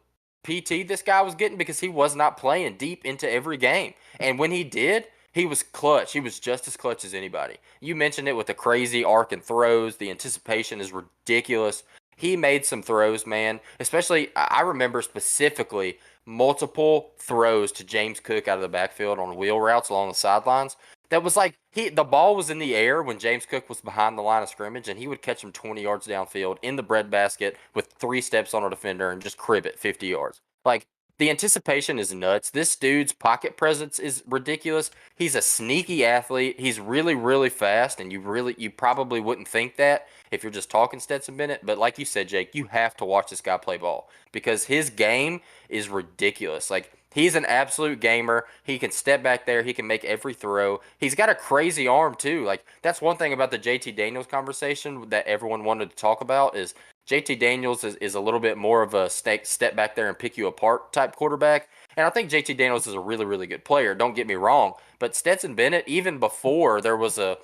B: PT this guy was getting because he was not playing deep into every game. And when he did, he was clutch. He was just as clutch as anybody. You mentioned it with the crazy arc and throws. The anticipation is ridiculous. He made some throws, man. Especially, I remember specifically multiple throws to James Cook out of the backfield on wheel routes along the sidelines. That was like the ball was in the air when James Cook was behind the line of scrimmage, and he would catch him 20 yards downfield in the breadbasket with 3 steps on a defender and just crib it 50 yards. Like, the anticipation is nuts. This dude's pocket presence is ridiculous. He's a sneaky athlete. He's really, really fast, and you probably wouldn't think that if you're just talking Stetson Bennett. But like you said, Jake, you have to watch this guy play ball because his game is ridiculous. Like, he's an absolute gamer. He can step back there. He can make every throw. He's got a crazy arm, too. Like, that's one thing about the JT Daniels conversation that everyone wanted to talk about is JT Daniels is a little bit more of a step back there and pick you apart type quarterback. And I think JT Daniels is a really, really good player. Don't get me wrong. But Stetson Bennett, even before there was a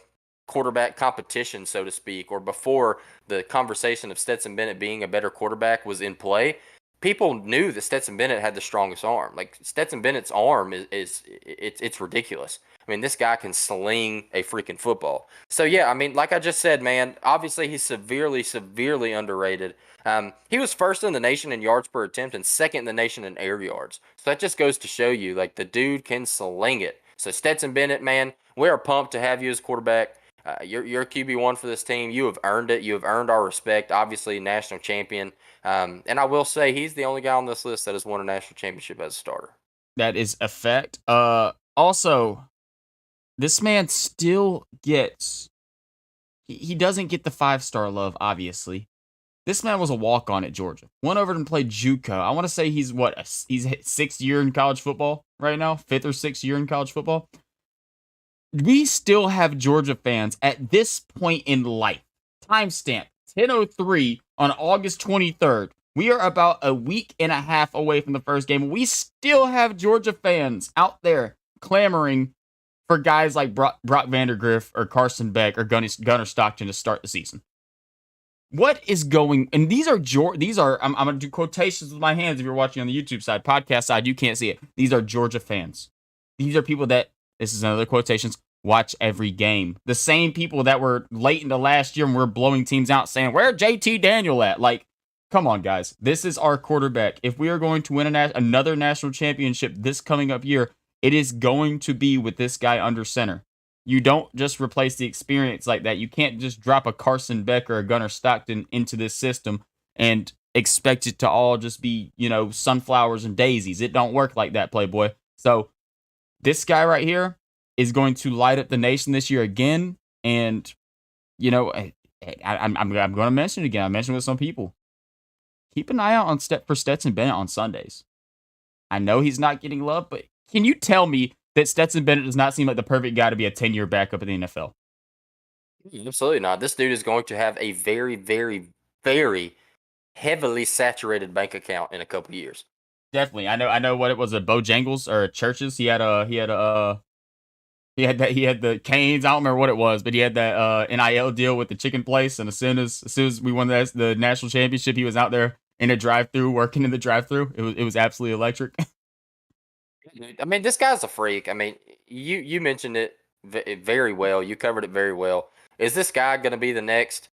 B: quarterback competition, so to speak, or before the conversation of Stetson Bennett being a better quarterback was in play, people knew that Stetson Bennett had the strongest arm. Like, Stetson Bennett's arm it's ridiculous. I mean, this guy can sling a freaking football. So, yeah, I mean, like I just said, man, obviously he's severely, severely underrated. He was first in the nation in yards per attempt and second in the nation in air yards. So that just goes to show you, like, the dude can sling it. So, Stetson Bennett, man, we're pumped to have you as quarterback. You're QB1 for this team. You have earned it. You have earned our respect. Obviously, national champion. And I will say he's the only guy on this list that has won a national championship as a starter.
A: That is a fact. Also, this man still gets. He doesn't get the 5-star love, obviously. This man was a walk-on at Georgia. Went over and played JUCO. I want to say he's he's 6th year in college football right now, 5th or 6th year in college football. We still have Georgia fans at this point in life. Timestamp 10:03 on August 23rd. We are about a week and a half away from the first game. We still have Georgia fans out there clamoring for guys like Brock Vandergriff or Carson Beck or Gunnar Stockton to start the season. What is going? And these are I'm going to do quotations with my hands if you're watching on the YouTube side. Podcast side, you can't see it. These are Georgia fans. These are people that, this is another quotations, watch every game. The same people that were late into last year and were blowing teams out saying, where JT Daniel at? Like, come on, guys. This is our quarterback. If we are going to win another national championship this coming up year, it is going to be with this guy under center. You don't just replace the experience like that. You can't just drop a Carson Beck or a Gunnar Stockton into this system and expect it to all just be, sunflowers and daisies. It don't work like that, Playboy. So this guy right here is going to light up the nation this year again. And, I'm going to mention it again. I mentioned it with some people. keep an eye out for Stetson Bennett on Sundays. I know he's not getting love, but can you tell me that Stetson Bennett does not seem like the perfect guy to be a 10-year backup in the NFL?
B: Absolutely not. This dude is going to have a very, very, very heavily saturated bank account in a couple years.
A: Definitely. I know what it was, a Bojangles or a Churches. He had the Canes. I don't remember what it was, but he had that NIL deal with the chicken place. And as soon as we won the national championship, he was out there in a drive-through, working in the drive-through. It was absolutely electric.
B: I mean, this guy's a freak. I mean, you mentioned it very well. You covered it very well. Is this guy going to be the next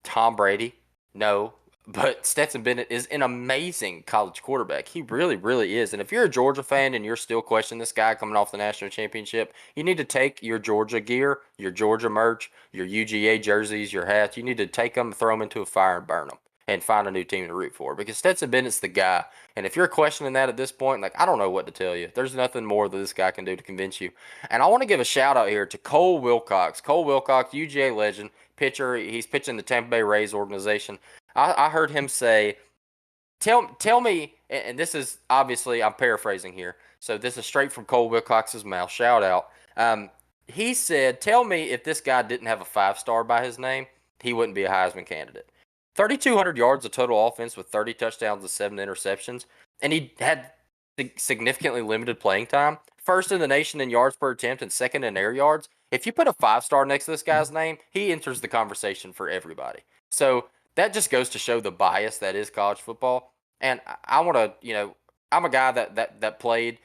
B: Tom Brady? No. But Stetson Bennett is an amazing college quarterback. He really, really is. And if you're a Georgia fan and you're still questioning this guy coming off the national championship, you need to take your Georgia gear, your Georgia merch, your UGA jerseys, your hats. You need to take them, throw them into a fire, and burn them, and find a new team to root for. Because Stetson Bennett's the guy. And if you're questioning that at this point, like, I don't know what to tell you. There's nothing more that this guy can do to convince you. And I want to give a shout out here to Cole Wilcox. Cole Wilcox, UGA legend, pitcher. He's pitching the Tampa Bay Rays organization. I heard him say, tell me, and this is obviously, I'm paraphrasing here, so this is straight from Cole Wilcox's mouth, shout out. He said, tell me if this guy didn't have a 5-star by his name, he wouldn't be a Heisman candidate. 3,200 yards of total offense with 30 touchdowns and 7 interceptions, and he had significantly limited playing time. First in the nation in yards per attempt and second in air yards. If you put a 5-star next to this guy's name, he enters the conversation for everybody. So that just goes to show the bias that is college football. And I want to, I'm a guy that played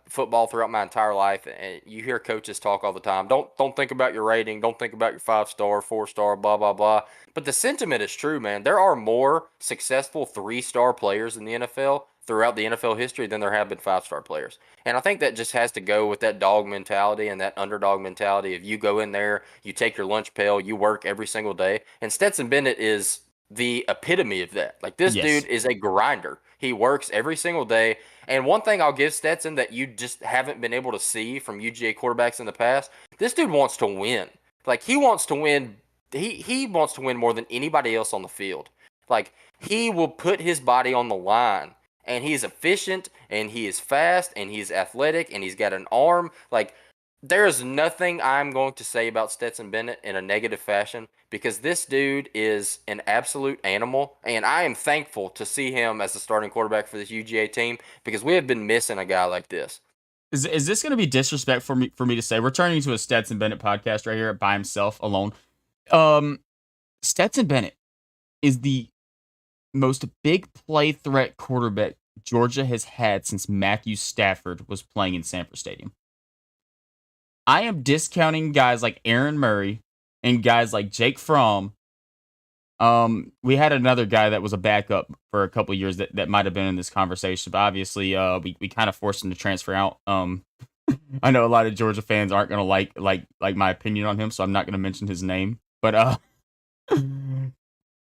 B: football throughout my entire life, and you hear coaches talk all the time. Don't think about your rating. Don't think about your 5-star, 4-star, blah blah blah. But the sentiment is true, man. There are more successful 3-star players in the NFL throughout the NFL history than there have been 5-star players. And I think that just has to go with that dog mentality and that underdog mentality of you go in there, you take your lunch pail, you work every single day. And Stetson Bennett is the epitome of that. Like, this dude is a grinder. He works every single day. And one thing I'll give Stetson that you just haven't been able to see from UGA quarterbacks in the past, this dude wants to win. Like, he wants to win. He wants to win more than anybody else on the field. Like, he will put his body on the line. And he's efficient, and he is fast, and he's athletic, and he's got an arm. Like, there is nothing I'm going to say about Stetson Bennett in a negative fashion, because this dude is an absolute animal, and I am thankful to see him as the starting quarterback for this UGA team, because we have been missing a guy like this.
A: Is this going to be disrespect for me to say? We're turning to a Stetson Bennett podcast right here by himself, alone. Stetson Bennett is the most big play threat quarterback Georgia has had since Matthew Stafford was playing in Sanford Stadium. I am discounting guys like Aaron Murray and guys like Jake Fromm. We had another guy that was a backup for a couple of years that might have been in this conversation, but obviously we kind of forced him to transfer out. I know a lot of Georgia fans aren't gonna like my opinion on him, so I'm not gonna mention his name. But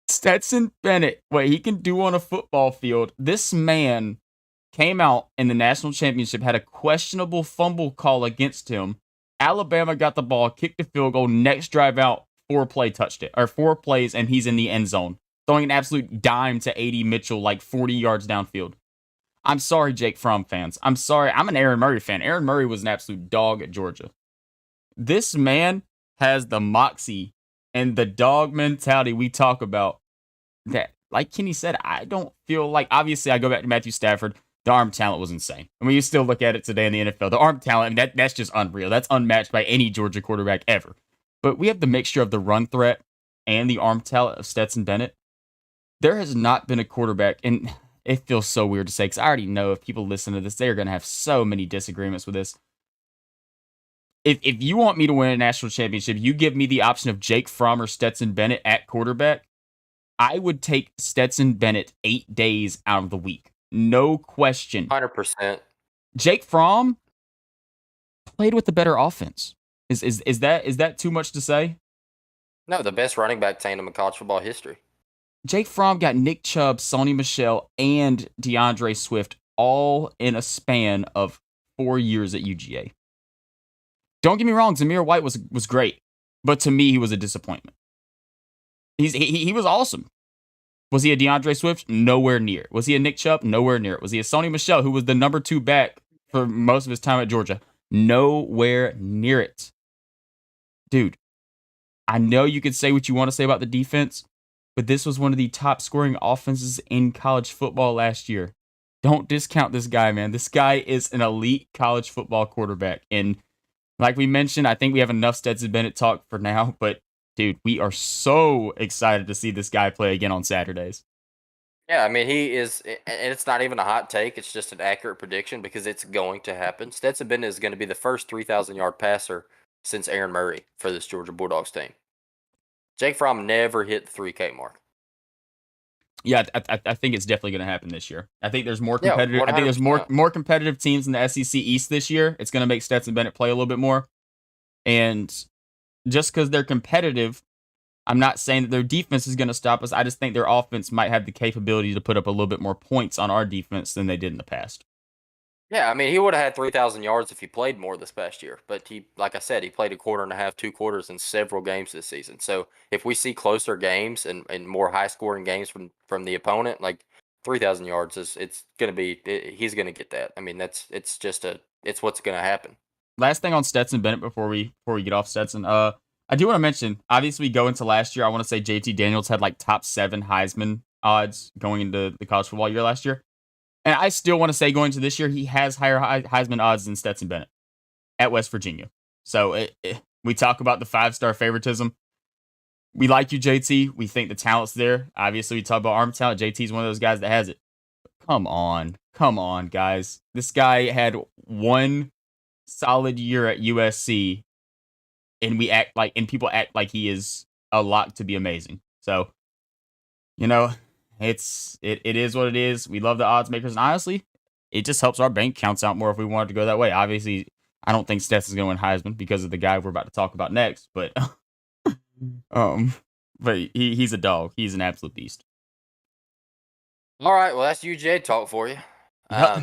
A: Stetson Bennett, what he can do on a football field. This man came out in the national championship, had a questionable fumble call against him. Alabama got the ball, kicked the field goal, next drive out, 4-play touchdown, or 4 plays, and he's in the end zone, throwing an absolute dime to A.D. Mitchell like 40 yards downfield. I'm sorry, Jake Fromm fans. I'm sorry. I'm an Aaron Murray fan. Aaron Murray was an absolute dog at Georgia. This man has the moxie and the dog mentality we talk about. That, like Kenny said, I don't feel like, obviously I go back to Matthew Stafford, the arm talent was insane. I mean, you still look at it today in the NFL, the arm talent, that's just unreal. That's unmatched by any Georgia quarterback ever. But we have the mixture of the run threat and the arm talent of Stetson Bennett. There has not been a quarterback, and it feels so weird to say, because I already know if people listen to this, they're going to have so many disagreements with this. If you want me to win a national championship, you give me the option of Jake Fromm or Stetson Bennett at quarterback, I would take Stetson Bennett 8 days out of the week. No question.
B: 100%.
A: Jake Fromm played with the better offense. Is that too much to say?
B: No, the best running back tandem in college football history.
A: Jake Fromm got Nick Chubb, Sony Michel, and DeAndre Swift all in a span of 4 years at UGA. Don't get me wrong, Zamir White was great, but to me, he was a disappointment. He was awesome. Was he a DeAndre Swift? Nowhere near. Was he a Nick Chubb? Nowhere near. Was he a Sony Michel, who was the number 2 back for most of his time at Georgia? Nowhere near it. Dude, I know you could say what you want to say about the defense, but this was one of the top scoring offenses in college football last year. Don't discount this guy, man. This guy is an elite college football quarterback. And like we mentioned, I think we have enough Stetson Bennett talk for now, but dude, we are so excited to see this guy play again on Saturdays.
B: Yeah, I mean, he is, and it's not even a hot take. It's just an accurate prediction because it's going to happen. Stetson Bennett is going to be the first 3,000-yard passer since Aaron Murray for this Georgia Bulldogs team. Jake Fromm never hit the 3K mark.
A: Yeah, I think it's definitely going to happen this year. I think there's more
B: Yeah,
A: competitive. I think there's
B: 100%.
A: more competitive teams in the SEC East this year. It's going to make Stetson Bennett play a little bit more, and just because they're competitive, I'm not saying that their defense is going to stop us. I just think their offense might have the capability to put up a little bit more points on our defense than they did in the past.
B: Yeah, I mean, he would have had 3,000 yards if he played more this past year. But he, like I said, he played a quarter and a half, 2 quarters in several games this season. So if we see closer games and more high scoring games from the opponent, like 3,000 yards it's going to be he's going to get that. I mean, it's what's going to happen.
A: Last thing on Stetson Bennett before we get off Stetson. I do want to mention, obviously, we go into last year. I want to say JT Daniels had like top 7 Heisman odds going into the college football year last year. And I still want to say going to this year, he has higher Heisman odds than Stetson Bennett at West Virginia. So we talk about the 5-star favoritism. We like you, JT. We think the talent's there. Obviously, we talk about arm talent. JT's one of those guys that has it. Come on, guys. This guy had one solid year at USC, and people act like he is a lock to be amazing. So, it is what it is. We love the odds makers, and honestly, it just helps our bank counts out more if we wanted to go that way. Obviously, I don't think Stetson's going to win Heisman because of the guy we're about to talk about next, but but he's a dog. He's an absolute beast.
B: All right, well, that's UJ talk for you.
A: Yep.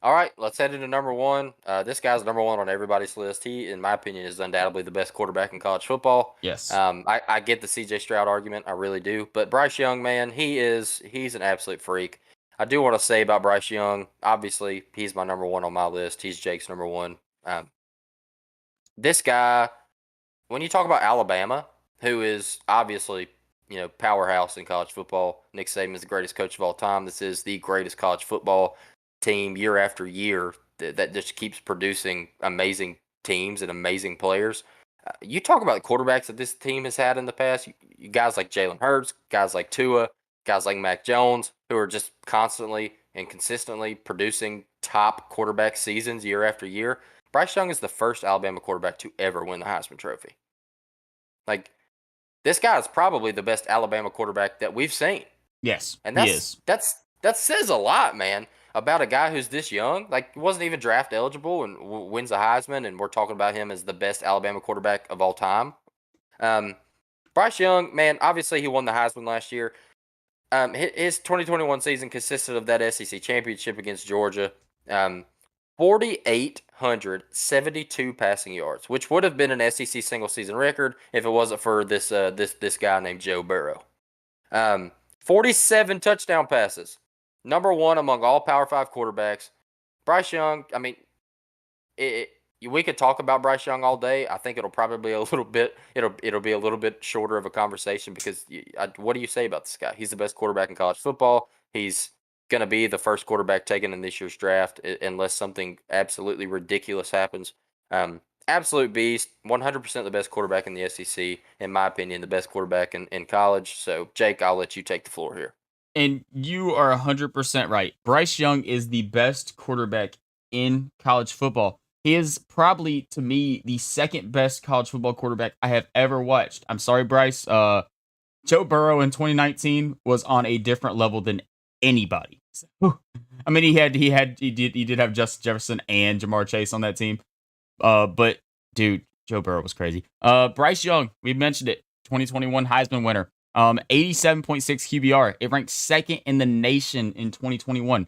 B: All right, let's head into number 1. This guy's number 1 on everybody's list. He, in my opinion, is undoubtedly the best quarterback in college football.
A: Yes.
B: I get the CJ Stroud argument. I really do. But Bryce Young, man, he's an absolute freak. I do want to say about Bryce Young, obviously, he's my number 1 on my list. He's Jake's number 1. This guy, when you talk about Alabama, who is obviously, powerhouse in college football, Nick Saban is the greatest coach of all time. This is the greatest college football team year after year that just keeps producing amazing teams and amazing players. You talk about the quarterbacks that this team has had in the past. You guys like Jalen Hurts, guys like Tua, guys like Mac Jones, who are just constantly and consistently producing top quarterback seasons year after year. Bryce Young is the first Alabama quarterback to ever win the Heisman Trophy. Like, this guy is probably the best Alabama quarterback that we've seen.
A: Yes,
B: And
A: he is.
B: that says a lot, man, about a guy who's this young. Like, wasn't even draft eligible and wins a Heisman, and we're talking about him as the best Alabama quarterback of all time. Bryce Young, man, obviously he won the Heisman last year. His 2021 season consisted of that SEC championship against Georgia. 4,872 passing yards, which would have been an SEC single season record if it wasn't for this guy named Joe Burrow. 47 touchdown passes, number 1 among all Power 5 quarterbacks. Bryce Young, I mean, we could talk about Bryce Young all day. I think it'll probably be a little bit shorter of a conversation because what do you say about this guy? He's the best quarterback in college football. He's going to be the first quarterback taken in this year's draft unless something absolutely ridiculous happens. Absolute beast, 100% the best quarterback in the SEC, in my opinion, the best quarterback in college. So, Jake, I'll let you take the floor here.
A: And you are 100% right. Bryce Young is the best quarterback in college football. He is probably, to me, the second best college football quarterback I have ever watched. I'm sorry, Bryce. Joe Burrow in 2019 was on a different level than anybody. I mean, he did have Justin Jefferson and Jamar Chase on that team. But dude, Joe Burrow was crazy. Bryce Young, we mentioned it, 2021 Heisman winner. 87.6 QBR. It ranked second in the nation in 2021.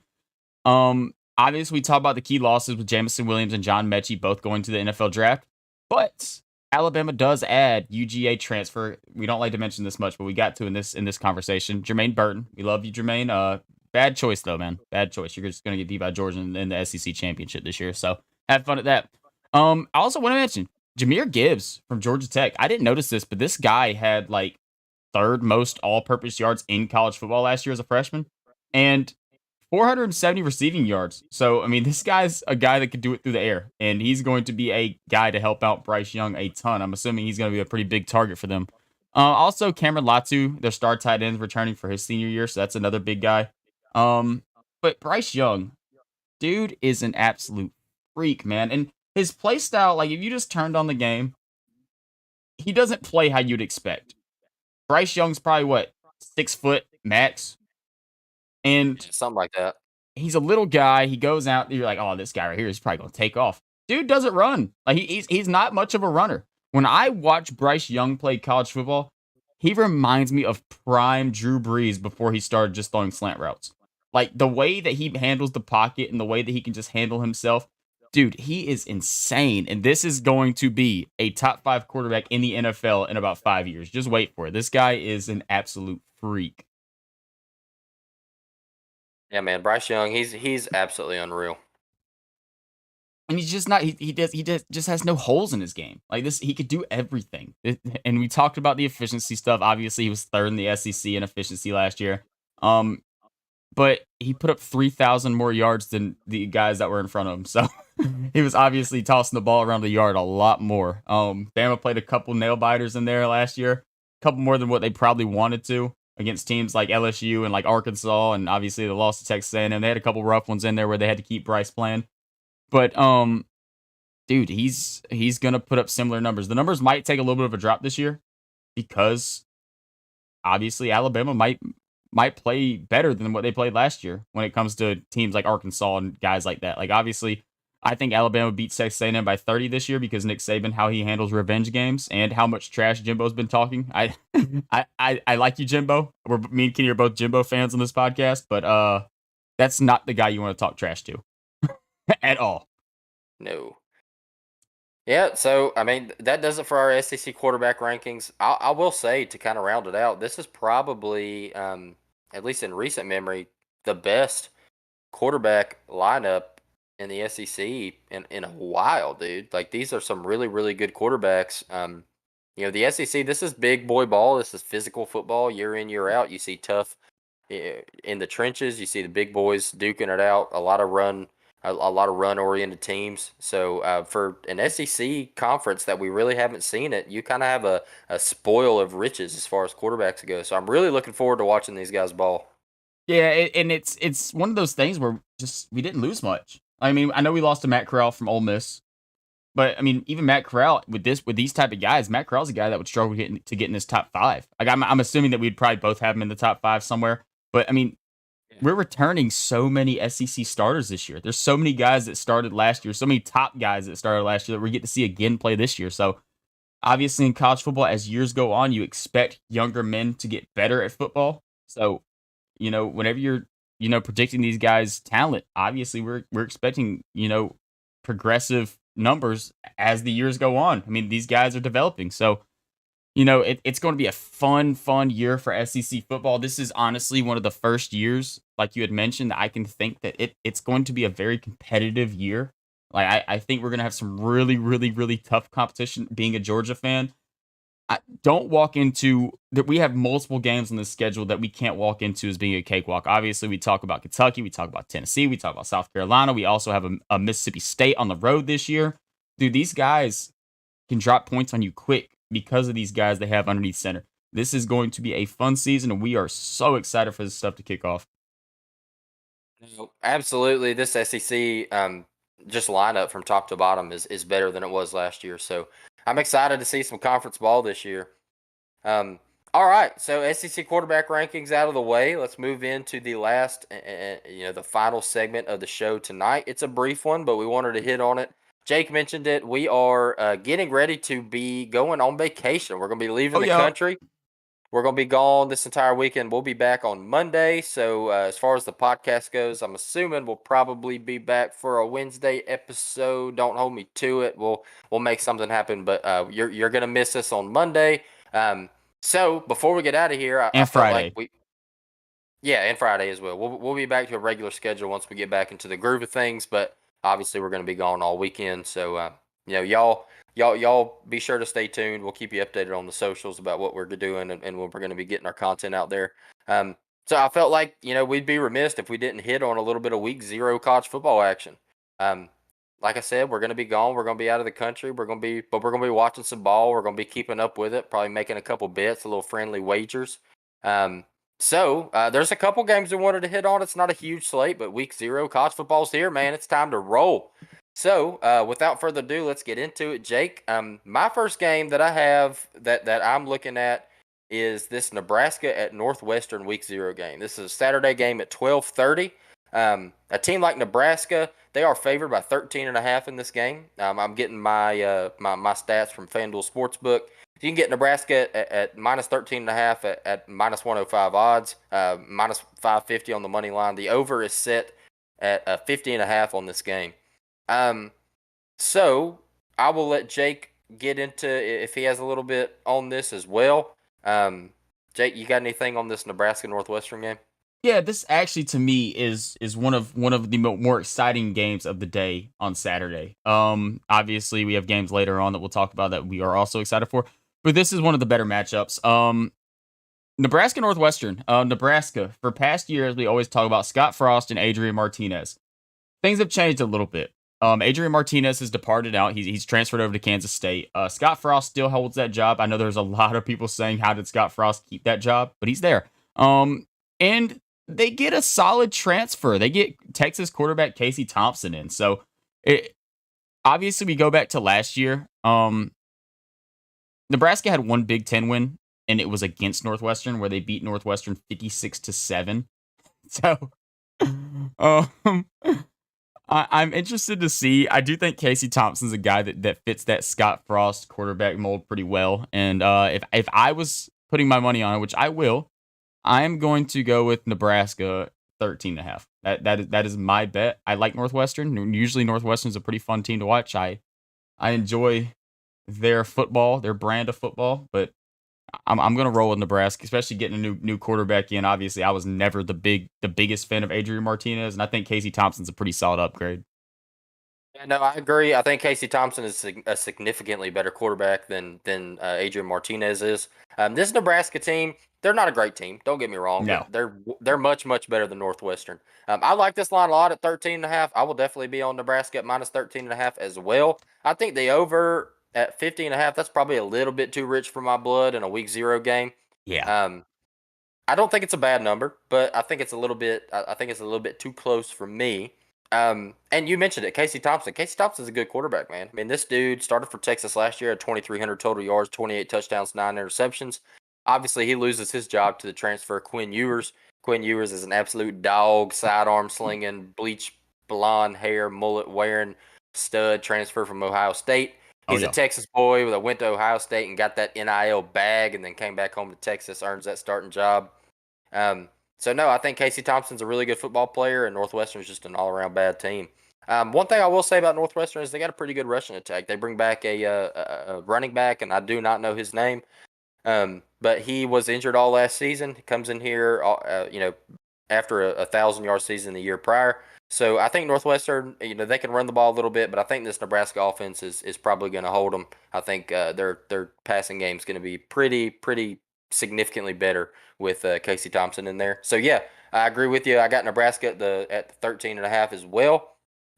A: Obviously, we talk about the key losses with Jamison Williams and John Mechie both going to the NFL draft. But Alabama does add UGA transfer. We don't like to mention this much, but we got to in this conversation. Jermaine Burton. We love you, Jermaine. Bad choice though, man. Bad choice. You're just gonna get beat by Georgia in the SEC championship this year. So have fun at that. I also want to mention Jahmyr Gibbs from Georgia Tech. I didn't notice this, but this guy had like third most all-purpose yards in college football last year as a freshman, and 470 receiving yards. So, I mean, this guy's a guy that could do it through the air, and he's going to be a guy to help out Bryce Young a ton. I'm assuming he's going to be a pretty big target for them. Also, Cameron Latu, their star tight end, returning for his senior year, so that's another big guy. But Bryce Young, dude, is an absolute freak, man. And his play style, like if you just turned on the game, he doesn't play how you'd expect. Bryce Young's probably what, 6 foot max, and
B: Something like that.
A: he's a little guy. He goes out. You're like, oh, this guy right here is probably gonna take off. Dude doesn't run. Like he's not much of a runner. When I watch Bryce Young play college football, he reminds me of prime Drew Brees before he started just throwing slant routes. Like the way that he handles the pocket and the way that he can just handle himself. Dude, he is insane. And this is going to be a top 5 quarterback in the NFL in about 5 years. Just wait for it. This guy is an absolute freak.
B: Yeah, man, Bryce Young, he's absolutely unreal.
A: And he's just not. He just has no holes in his game. Like this, he could do everything. And we talked about the efficiency stuff. Obviously, he was third in the SEC in efficiency last year. Um, but he put up 3,000 more yards than the guys that were in front of him. So he was obviously tossing the ball around the yard a lot more. Bama played a couple nail biters in there last year, a couple more than what they probably wanted to against teams like LSU and like Arkansas, and obviously the loss to Texas A&M. They had a couple rough ones in there where they had to keep Bryce playing. But dude, he's gonna put up similar numbers. The numbers might take a little bit of a drop this year because obviously Alabama might play better than what they played last year when it comes to teams like Arkansas and guys like that. Like obviously, I think Alabama beats Texas A&M by 30 this year because Nick Saban, how he handles revenge games and how much trash Jimbo's been talking. I like you, Jimbo. Me and Kenny are both Jimbo fans on this podcast, but that's not the guy you want to talk trash to at all.
B: No. Yeah, so I mean that does it for our SEC quarterback rankings. I will say to kind of round it out, this is probably, at least in recent memory, the best quarterback lineup in the SEC in a while, dude. Like these are some really really good quarterbacks. The SEC, this is big boy ball. This is physical football, year in year out. You see tough in the trenches. You see the big boys duking it out. A lot of run oriented teams. So for an SEC conference that we really haven't seen it, you kind of have a spoil of riches as far as quarterbacks go. So I'm really looking forward to watching these guys ball.
A: Yeah, and it's one of those things where just we didn't lose much. I mean, I know we lost to Matt Corral from Ole Miss, but I mean, even Matt Corral with these type of guys, Matt Corral's a guy that would struggle to get in this top 5. Like I'm assuming that we'd probably both have him in the top 5 somewhere. But I mean, we're returning so many SEC starters this year. There's so many guys that started last year, so many top guys that started last year that we get to see again play this year. So obviously in college football, as years go on, you expect younger men to get better at football. So whenever you're, predicting these guys' talent, obviously we're expecting, progressive numbers as the years go on. I mean, these guys are developing. So, it's going to be a fun year for SEC football. This is honestly one of the first years, like you had mentioned, that I can think that it's going to be a very competitive year. Like I think we're going to have some really, really, really tough competition being a Georgia fan. Don't walk into that. We have multiple games on the schedule that we can't walk into as being a cakewalk. Obviously, we talk about Kentucky, we talk about Tennessee, we talk about South Carolina. We also have a Mississippi State on the road this year. Dude, these guys can drop points on you quick because of these guys they have underneath center. This is going to be a fun season, and we are so excited for this stuff to kick off.
B: No, absolutely. This SEC just lineup from top to bottom is better than it was last year. So I'm excited to see some conference ball this year. All right, so SEC quarterback rankings out of the way. Let's move into the last, the final segment of the show tonight. It's a brief one, but we wanted to hit on it. Jake mentioned it. We are getting ready to be going on vacation. We're going to be leaving
A: Oh
B: the
A: yeah,
B: country. We're going to be gone this entire weekend. We'll be back on Monday. So, as far as the podcast goes, I'm assuming we'll probably be back for a Wednesday episode. Don't hold me to it. We'll make something happen. But you're going to miss us on Monday. So before we get out of here, I
A: And
B: felt like
A: Friday.
B: yeah, and Friday as well. We'll be back to a regular schedule once we get back into the groove of things. But obviously, we're going to be gone all weekend. So, y'all be sure to stay tuned. We'll keep you updated on the socials about what we're doing and when we're going to be getting our content out there. Um, so I felt like we'd be remiss if we didn't hit on a little bit of week 0 college football action. Um, like I said, we're going to be gone. We're going to be out of the country. We're going to be watching some ball. We're going to be keeping up with it. Probably making a couple bets, a little friendly wagers. Um, there's a couple games we wanted to hit on. It's not a huge slate, but week 0 college football's here, man. It's time to roll. So, without further ado, let's get into it, Jake. My first game that I have that I'm looking at is this Nebraska at Northwestern week 0 game. This is a Saturday game at 12:30. A team like Nebraska, they are favored by 13.5 in this game. I'm getting my stats from FanDuel Sportsbook. You can get Nebraska at minus 13.5 at minus 105 odds, minus 550 on the money line. The over is set at 50.5 on this game. So I will let Jake get into if he has a little bit on this as well. Jake, you got anything on this Nebraska Northwestern game?
A: Yeah, this actually to me is one of the more exciting games of the day on Saturday. Obviously we have games later on that we'll talk about that we are also excited for, but this is one of the better matchups. Nebraska Northwestern. Nebraska, for past years we always talk about Scott Frost and Adrian Martinez. Things have changed a little bit. Adrian Martinez has departed out. He's transferred over to Kansas State. Scott Frost still holds that job. I know there's a lot of people saying, how did Scott Frost keep that job? But he's there. And they get a solid transfer. They get Texas quarterback Casey Thompson in. So it, obviously we go back to last year. Nebraska had one Big Ten win, and it was against Northwestern, where they beat Northwestern 56-7. So um I'm interested to see. I do think Casey Thompson's a guy that fits that Scott Frost quarterback mold pretty well. And if I was putting my money on it, which I will, I am going to go with Nebraska 13.5. That is my bet. I like Northwestern. Usually Northwestern's a pretty fun team to watch. I enjoy their football, their brand of football, but I'm gonna roll with Nebraska, especially getting a new quarterback in. Obviously, I was never the biggest fan of Adrian Martinez, and I think Casey Thompson's a pretty solid upgrade.
B: Yeah, no, I agree. I think Casey Thompson is a significantly better quarterback than Adrian Martinez is. This Nebraska team, they're not a great team. Don't get me wrong, but
A: No,
B: they're much better than Northwestern. I like this line a lot at 13.5. I will definitely be on Nebraska at minus 13.5 as well. I think the over at 50.5. That's probably a little bit too rich for my blood in a week 0 game.
A: yeah,
B: Um, I don't think it's a bad number, but I think it's a little bit. I think it's a little bit too close for me. And you mentioned it, Casey Thompson. Casey Thompson's a good quarterback, man. I mean, this dude started for Texas last year at 2,300 total yards, 28 touchdowns, 9 interceptions. Obviously, he loses his job to the transfer Quinn Ewers. Quinn Ewers is an absolute dog, sidearm slinging, bleach blonde hair, mullet wearing stud transfer from Ohio State.
A: oh
B: He's a
A: yeah,
B: Texas boy that went to Ohio State and got that NIL bag, and then came back home to Texas, earns that starting job. Um, so no, I think Casey Thompson's a really good football player, and Northwestern's just an all-around bad team. One thing I will say about Northwestern is they got a pretty good rushing attack. They bring back a running back, and I do not know his name, but he was injured all last season. He comes in here, after a 1,000-yard season the year prior. So I think Northwestern, they can run the ball a little bit, but I think this Nebraska offense is probably going to hold them. I think their passing game is going to be pretty significantly better with Casey Thompson in there. So yeah, I agree with you. I got Nebraska at the 13.5 as well.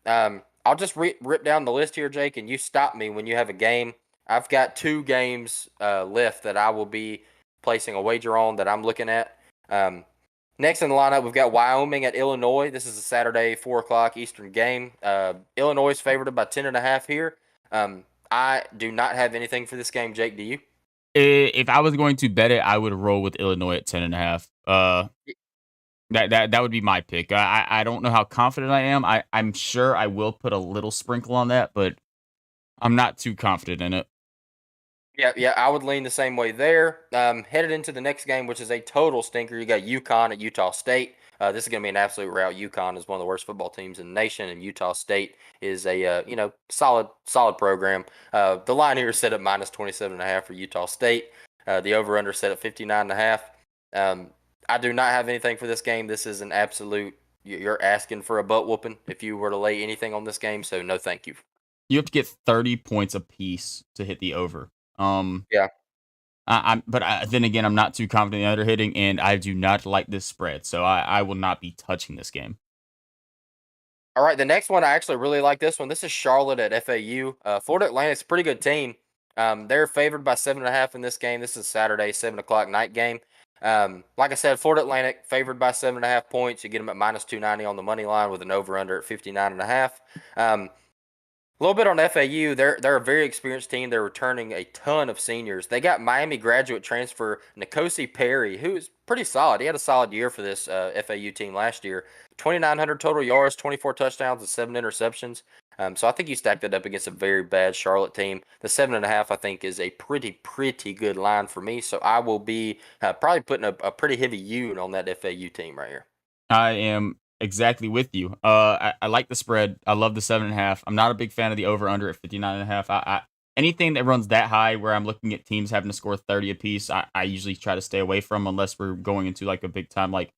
B: I'll just rip down the list here, Jake, and you stop me when you have a game. I've got 2 games left that I will be placing a wager on that I'm looking at. Next in the lineup, we've got Wyoming at Illinois. This is a Saturday 4 o'clock Eastern game. Illinois is favored by 10.5 here. I do not have anything for this game, Jake. Do you?
A: if I was going to bet it, I would roll with Illinois at 10.5. That would be my pick. I don't know how confident I am. I'm sure I will put a little sprinkle on that, but I'm not too confident in it.
B: Yeah, I would lean the same way there. Headed into the next game, which is a total stinker, you got UConn at Utah State. This is going to be an absolute rout. UConn is one of the worst football teams in the nation, and Utah State is a solid program. The line here is set at minus 27.5 for Utah State. The over under set at 59.5. I do not have anything for this game. This is an absolute. You're asking for a butt whooping if you were to lay anything on this game. So no, thank you.
A: You have to get 30 points apiece to hit the over. Um,
B: Yeah.
A: then again, I'm not too confident in under hitting, and I do not like this spread, so I will not be touching this game.
B: All right, the next one I actually really like this one. This is Charlotte at FAU. Florida Atlantic's a pretty good team. They're favored by 7.5 in this game. This is Saturday, 7 o'clock night game. Like I said, Florida Atlantic favored by 7.5 points. You get them at minus 290 on the money line with an over under at 59.5. A little bit on FAU. They're a very experienced team. They're returning a ton of seniors. They got Miami graduate transfer Nkosi Perry, who's pretty solid. He had a solid year for this FAU team last year. 2,900 total yards, 24 touchdowns, and 7 interceptions. So I think you stacked it up against a very bad Charlotte team. The 7.5, I think, is a pretty good line for me. So I will be probably putting a pretty heavy unit on that FAU team right here.
A: I am exactly with you. I like the spread. I love the 7.5. I'm not a big fan of the over under at 59.5. Anything that runs that high where I'm looking at teams having to score 30 apiece, I usually try to stay away from unless we're going into like a big time like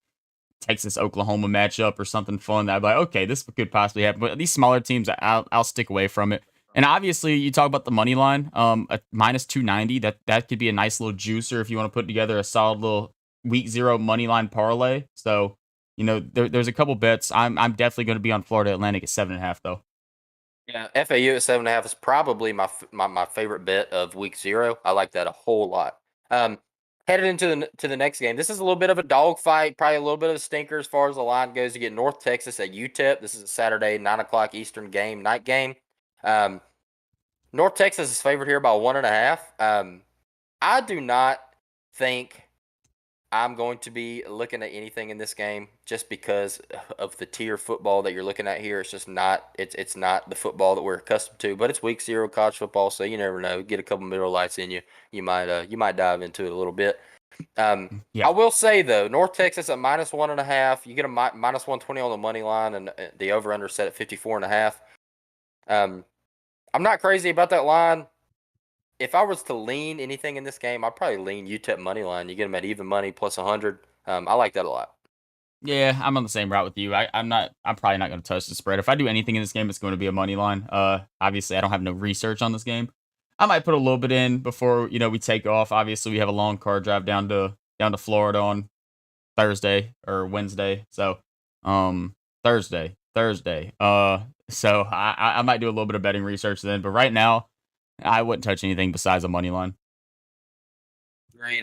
A: Texas Oklahoma matchup or something fun. That I'd be like, okay, this could possibly happen. But these smaller teams, I'll stick away from it. And obviously, you talk about the money line, at minus 290. That could be a nice little juicer if you want to put together a solid little week zero money line parlay. So there's a couple bets. I'm definitely going to be on Florida Atlantic at 7.5 though.
B: Yeah, FAU at 7.5 is probably my favorite bet of week 0. I like that a whole lot. Um, Headed into the next game, this is a little bit of a dogfight, probably a little bit of a stinker as far as the line goes. You get North Texas at UTEP. This is a Saturday 9 o'clock Eastern game, night game. Um, North Texas is favored here by 1.5. I do not think I'm going to be looking at anything in this game just because of the tier football that you're looking at here. It's just not it's not the football that we're accustomed to. But it's week 0 college football, so you never know. Get a couple middle lights in you, you might dive into it a little bit. I
A: Yeah,
B: will say though, North Texas at minus 1.5. You get a minus 120 on the money line, and the over under set at 54.5. I'm not crazy about that line. If I was to lean anything in this game, I'd probably lean UTEP money line. You get them at even money plus 100. I like that a lot.
A: yeah, I'm on the same route with you. I'm probably not going to touch the spread. If I do anything in this game, it's going to be a money line. Obviously, I don't have no research on this game. I might put a little bit in before we take off. Obviously, we have a long car drive down to Florida on Thursday or Wednesday. So, Thursday. So I might do a little bit of betting research then. But right now, I wouldn't touch anything besides a money line.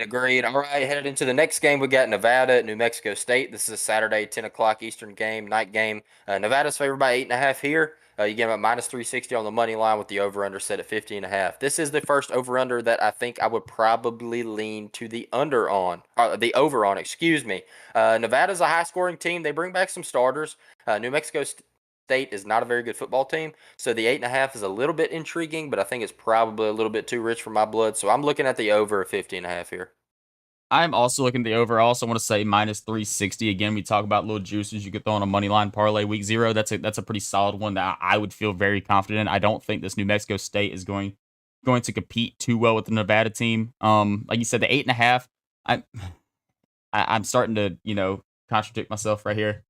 B: Agreed. All right, headed into the next game, we got Nevada at New Mexico State. This is a Saturday, 10 o'clock Eastern game, night game. Nevada's favored by 8.5 here. You get them at minus 360 on the money line with the over-under set at 50.5. This is the first over-under that I think I would probably lean to the under on, or the over on, excuse me. Nevada's a high-scoring team. They bring back some starters. New Mexico State is not a very good football team, so the 8.5 is a little bit intriguing, but I think it's probably a little bit too rich for my blood. So I'm looking at the over 50.5 here.
A: I'm also looking at the over. I also want to say minus 360. Again, we talk about little juices you could throw on a money line parlay week 0. That's a pretty solid one that I would feel very confident in. I don't think this New Mexico State is going to compete too well with the Nevada team. Like you said, the 8.5. I'm starting to contradict myself right here.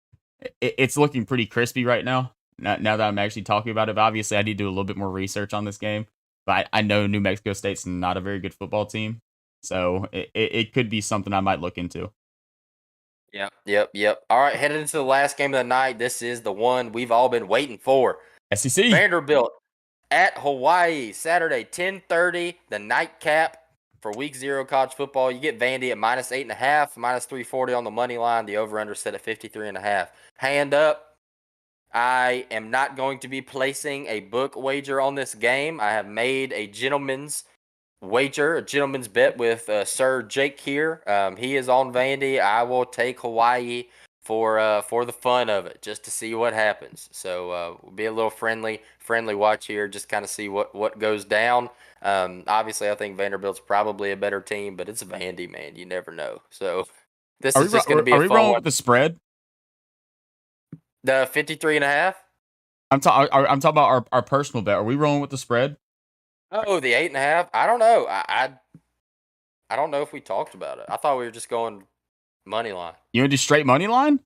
A: It's looking pretty crispy right now. Now that I'm actually talking about it, but obviously I need to do a little bit more research on this game. But I know New Mexico State's not a very good football team. So it could be something I might look into.
B: Yep. All right, headed into the last game of the night. This is the one we've all been waiting for.
A: SEC.
B: Vanderbilt at Hawaii, Saturday, 10:30, the nightcap for week 0 college football. You get Vandy at minus 8.5, minus 340 on the money line. The over-under set at 53.5. Hand up. I am not going to be placing a book wager on this game. I have made a gentleman's wager, a gentleman's bet with Sir Jake here. He is on Vandy. I will take Hawaii for the fun of it, just to see what happens. So we'll be a little friendly watch here, just kind of see what goes down. Obviously, I think Vanderbilt's probably a better team, but it's Vandy, man. You never know. So this is just going to be
A: Are
B: a
A: we
B: fun
A: rolling
B: one.
A: with the spread?
B: The 53.5.
A: I'm talking about our personal bet. Are we rolling with the spread?
B: Oh, the 8.5. I don't know. I don't know if we talked about it. I thought we were just going money line.
A: You want to do straight money line?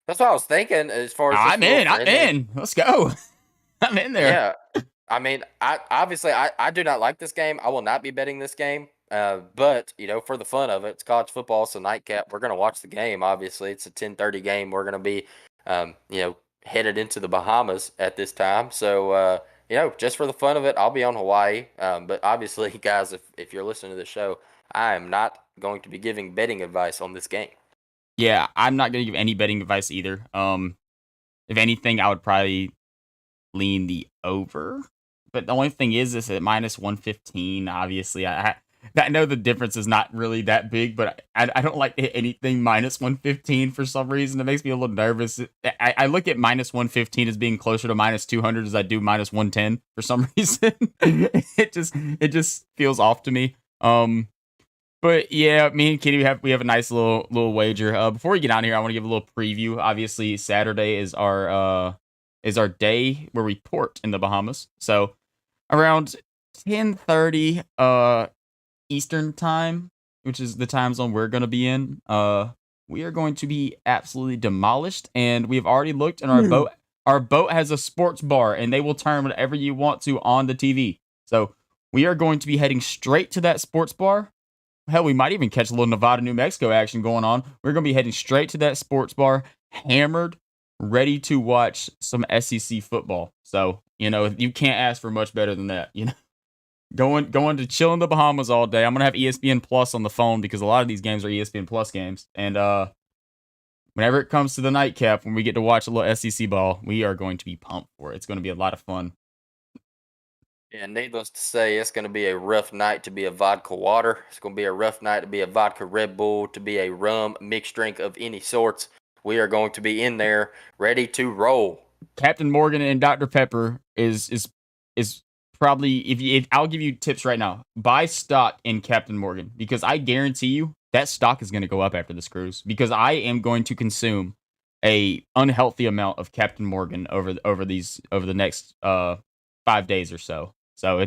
B: That's what I was thinking as far as just
A: I'm
B: a little
A: in. I'm
B: friendly.
A: in. Let's go. I'm in there.
B: Yeah. I mean, I do not like this game. I will not be betting this game. But for the fun of it, it's college football, so nightcap. We're gonna watch the game. Obviously, it's a 10:30 game. We're gonna be, headed into the Bahamas at this time. So, just for the fun of it, I'll be on Hawaii. But obviously, guys, if you're listening to the show, I am not going to be giving betting advice on this game.
A: Yeah, I'm not gonna give any betting advice either. If anything, I would probably lean the over. But the only thing is at minus 115. Obviously, I know the difference is not really that big, but I don't like anything minus 115 for some reason. It makes me a little nervous. I look at minus 115 as being closer to minus 200 as I do minus 110 for some reason. it just feels off to me. But yeah, me and Kenny we have a nice little wager. Before we get on here, I want to give a little preview. Obviously, Saturday is our day where we port in the Bahamas. So around 10:30 Eastern time, which is the time zone we're gonna be in, we are going to be absolutely demolished. And we've already looked, and our boat has a sports bar, and they will turn whatever you want to on the TV. So we are going to be heading straight to that sports bar. Hell, we might even catch a little Nevada, New Mexico action going on. We're going to be heading straight to that sports bar, hammered, ready to watch some SEC football. So, you can't ask for much better than that. Going to chill in the Bahamas all day. I'm going to have ESPN Plus on the phone because a lot of these games are ESPN Plus games. And whenever it comes to the nightcap, when we get to watch a little SEC ball, we are going to be pumped for it. It's going to be a lot of fun.
B: Yeah, needless to say, it's going to be a rough night to be a vodka water. It's going to be a rough night to be a vodka Red Bull, to be a rum mixed drink of any sorts. We are going to be in there ready to roll.
A: Captain Morgan and Dr. Pepper is probably if I'll give you tips right now. Buy stock in Captain Morgan because I guarantee you that stock is going to go up after this cruise because I am going to consume a unhealthy amount of Captain Morgan over the next 5 days or so. So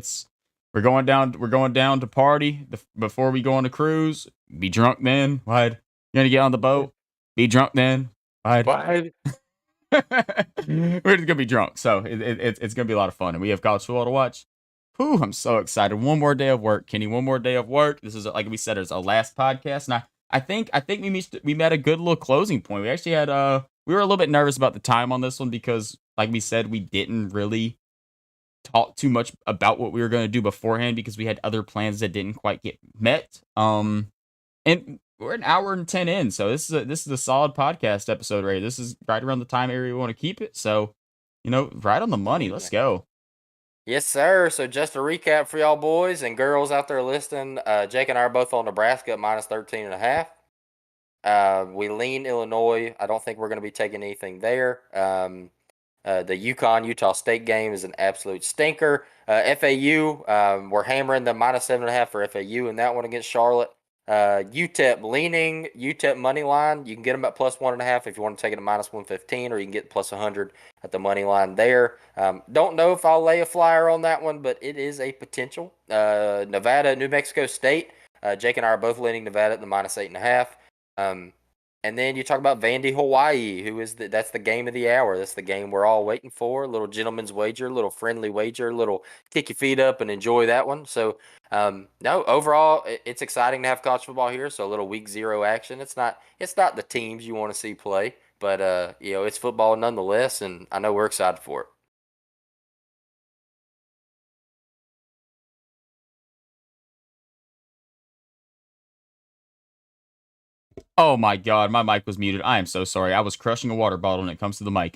A: we're going down to party before we go on the cruise. Be drunk then. What? You're gonna get on the boat. Be drunk then. What? We're just gonna be drunk, so it's gonna be a lot of fun, and we have college football to watch. Whew, I'm so excited! One more day of work, Kenny. One more day of work. This is like we said, it's our last podcast, and I think we met a good little closing point. We actually had we were a little bit nervous about the time on this one because, like we said, we didn't really talk too much about what we were going to do beforehand because we had other plans that didn't quite get met. And we're an hour and 10 in, so this is a solid podcast episode right here. This is right around the time area we want to keep it. So, right on the money. Let's go.
B: Yes, sir. So just a recap for y'all boys and girls out there listening. Jake and I are both on Nebraska at minus 13.5. We lean Illinois. I don't think we're going to be taking anything there. The Utah State game is an absolute stinker. FAU, we're hammering the minus 7.5 for FAU in that one against Charlotte. UTEP leaning UTEP money line. You can get them at plus 1.5 if you want to take it at minus 115, or you can get plus 100 at the money line there. Don't know if I'll lay a flyer on that one, but it is a potential. Nevada, New Mexico State. Jake and I are both leaning Nevada at the minus 8.5. And then you talk about Vandy, Hawaii, that's the game of the hour. That's the game we're all waiting for. A little gentleman's wager, a little friendly wager, a little kick your feet up and enjoy that one. So, no, overall, it's exciting to have college football here. So a little week 0 action. It's not the teams you want to see play, but it's football nonetheless, and I know we're excited for it.
A: Oh my god, my mic was muted. I am so sorry. I was crushing a water bottle when it comes to the mic.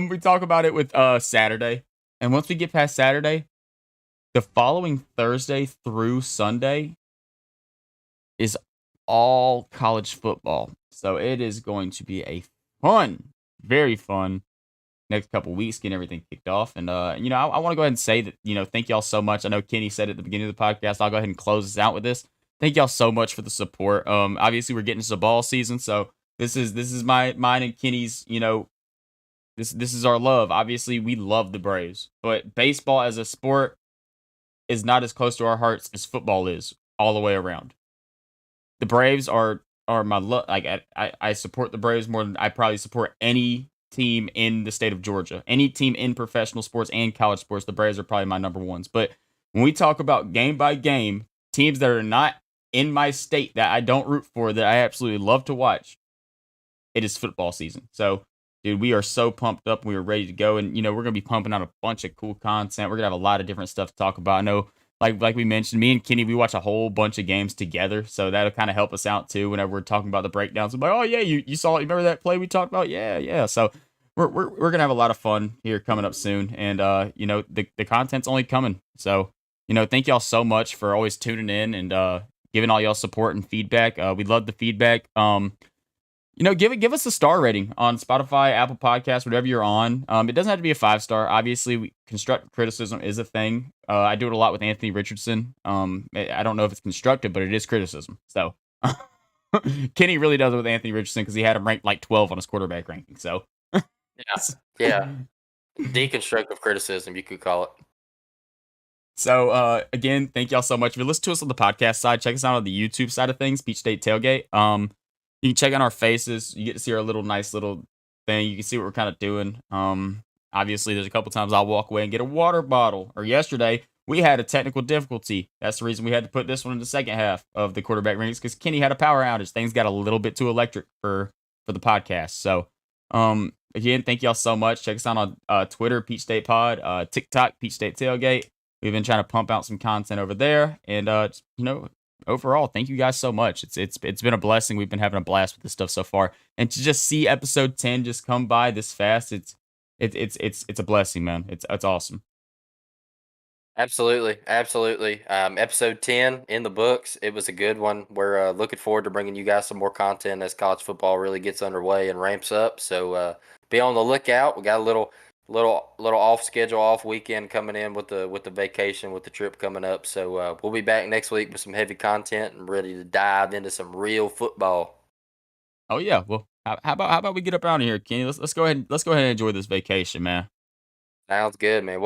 A: We talk about it with Saturday. And once we get past Saturday, the following Thursday through Sunday is all college football. So it is going to be a fun, very fun next couple weeks getting everything kicked off. And I want to go ahead and say that, thank y'all so much. I know Kenny said at the beginning of the podcast. I'll go ahead and close this out with this. Thank y'all so much for the support. Obviously we're getting to the ball season, so this is mine and Kenny's, this is our love. Obviously, we love the Braves, but baseball as a sport is not as close to our hearts as football is all the way around. The Braves are my love. Like I support the Braves more than I probably support any team in the state of Georgia. Any team in professional sports and college sports, the Braves are probably my number ones. But when we talk about game by game, teams that are not in my state that I don't root for, that I absolutely love to watch, it is football season. So, dude, we are so pumped up. We are ready to go. And, we're going to be pumping out a bunch of cool content. We're going to have a lot of different stuff to talk about. I know, like we mentioned, me and Kenny, we watch a whole bunch of games together. So that'll kind of help us out, too, whenever we're talking about the breakdowns. I'm like, oh, yeah, you saw it. You remember that play we talked about? Yeah, yeah. So we're going to have a lot of fun here coming up soon. And, the content's only coming. So, thank y'all so much for always tuning in and giving all y'all support and feedback. We love the feedback. Give us a star rating on Spotify, Apple Podcasts, whatever you're on. It doesn't have to be a 5-star. Obviously, constructive criticism is a thing. I do it a lot with Anthony Richardson. I don't know if it's constructive, but it is criticism. So Kenny really does it with Anthony Richardson because he had him ranked like 12 on his quarterback ranking. So
B: yeah, deconstructive criticism, you could call it.
A: So again, thank y'all so much. If you listen to us on the podcast side, check us out on the YouTube side of things, Peach State Tailgate. You can check out our faces. You get to see our nice little thing. You can see what we're kind of doing. Obviously, there's a couple times I'll walk away and get a water bottle. Or yesterday, we had a technical difficulty. That's the reason we had to put this one in the second half of the quarterback rings because Kenny had a power outage. Things got a little bit too electric for the podcast. So, again, thank y'all so much. Check us out on Twitter, Peach State Pod, TikTok, Peach State Tailgate. We've been trying to pump out some content over there, and overall, thank you guys so much. It's been a blessing. We've been having a blast with this stuff so far, and to just see episode 10 just come by this fast, it's a blessing, man. It's awesome.
B: Absolutely. Episode 10 in the books. It was a good one. We're looking forward to bringing you guys some more content as college football really gets underway and ramps up. So be on the lookout. We got a little off schedule, off weekend coming in with the vacation, with the trip coming up. So we'll be back next week with some heavy content and ready to dive into some real football.
A: Oh yeah. Well, how about we get up out of here, Kenny? Let's go ahead and enjoy this vacation, man.
B: Sounds good, man.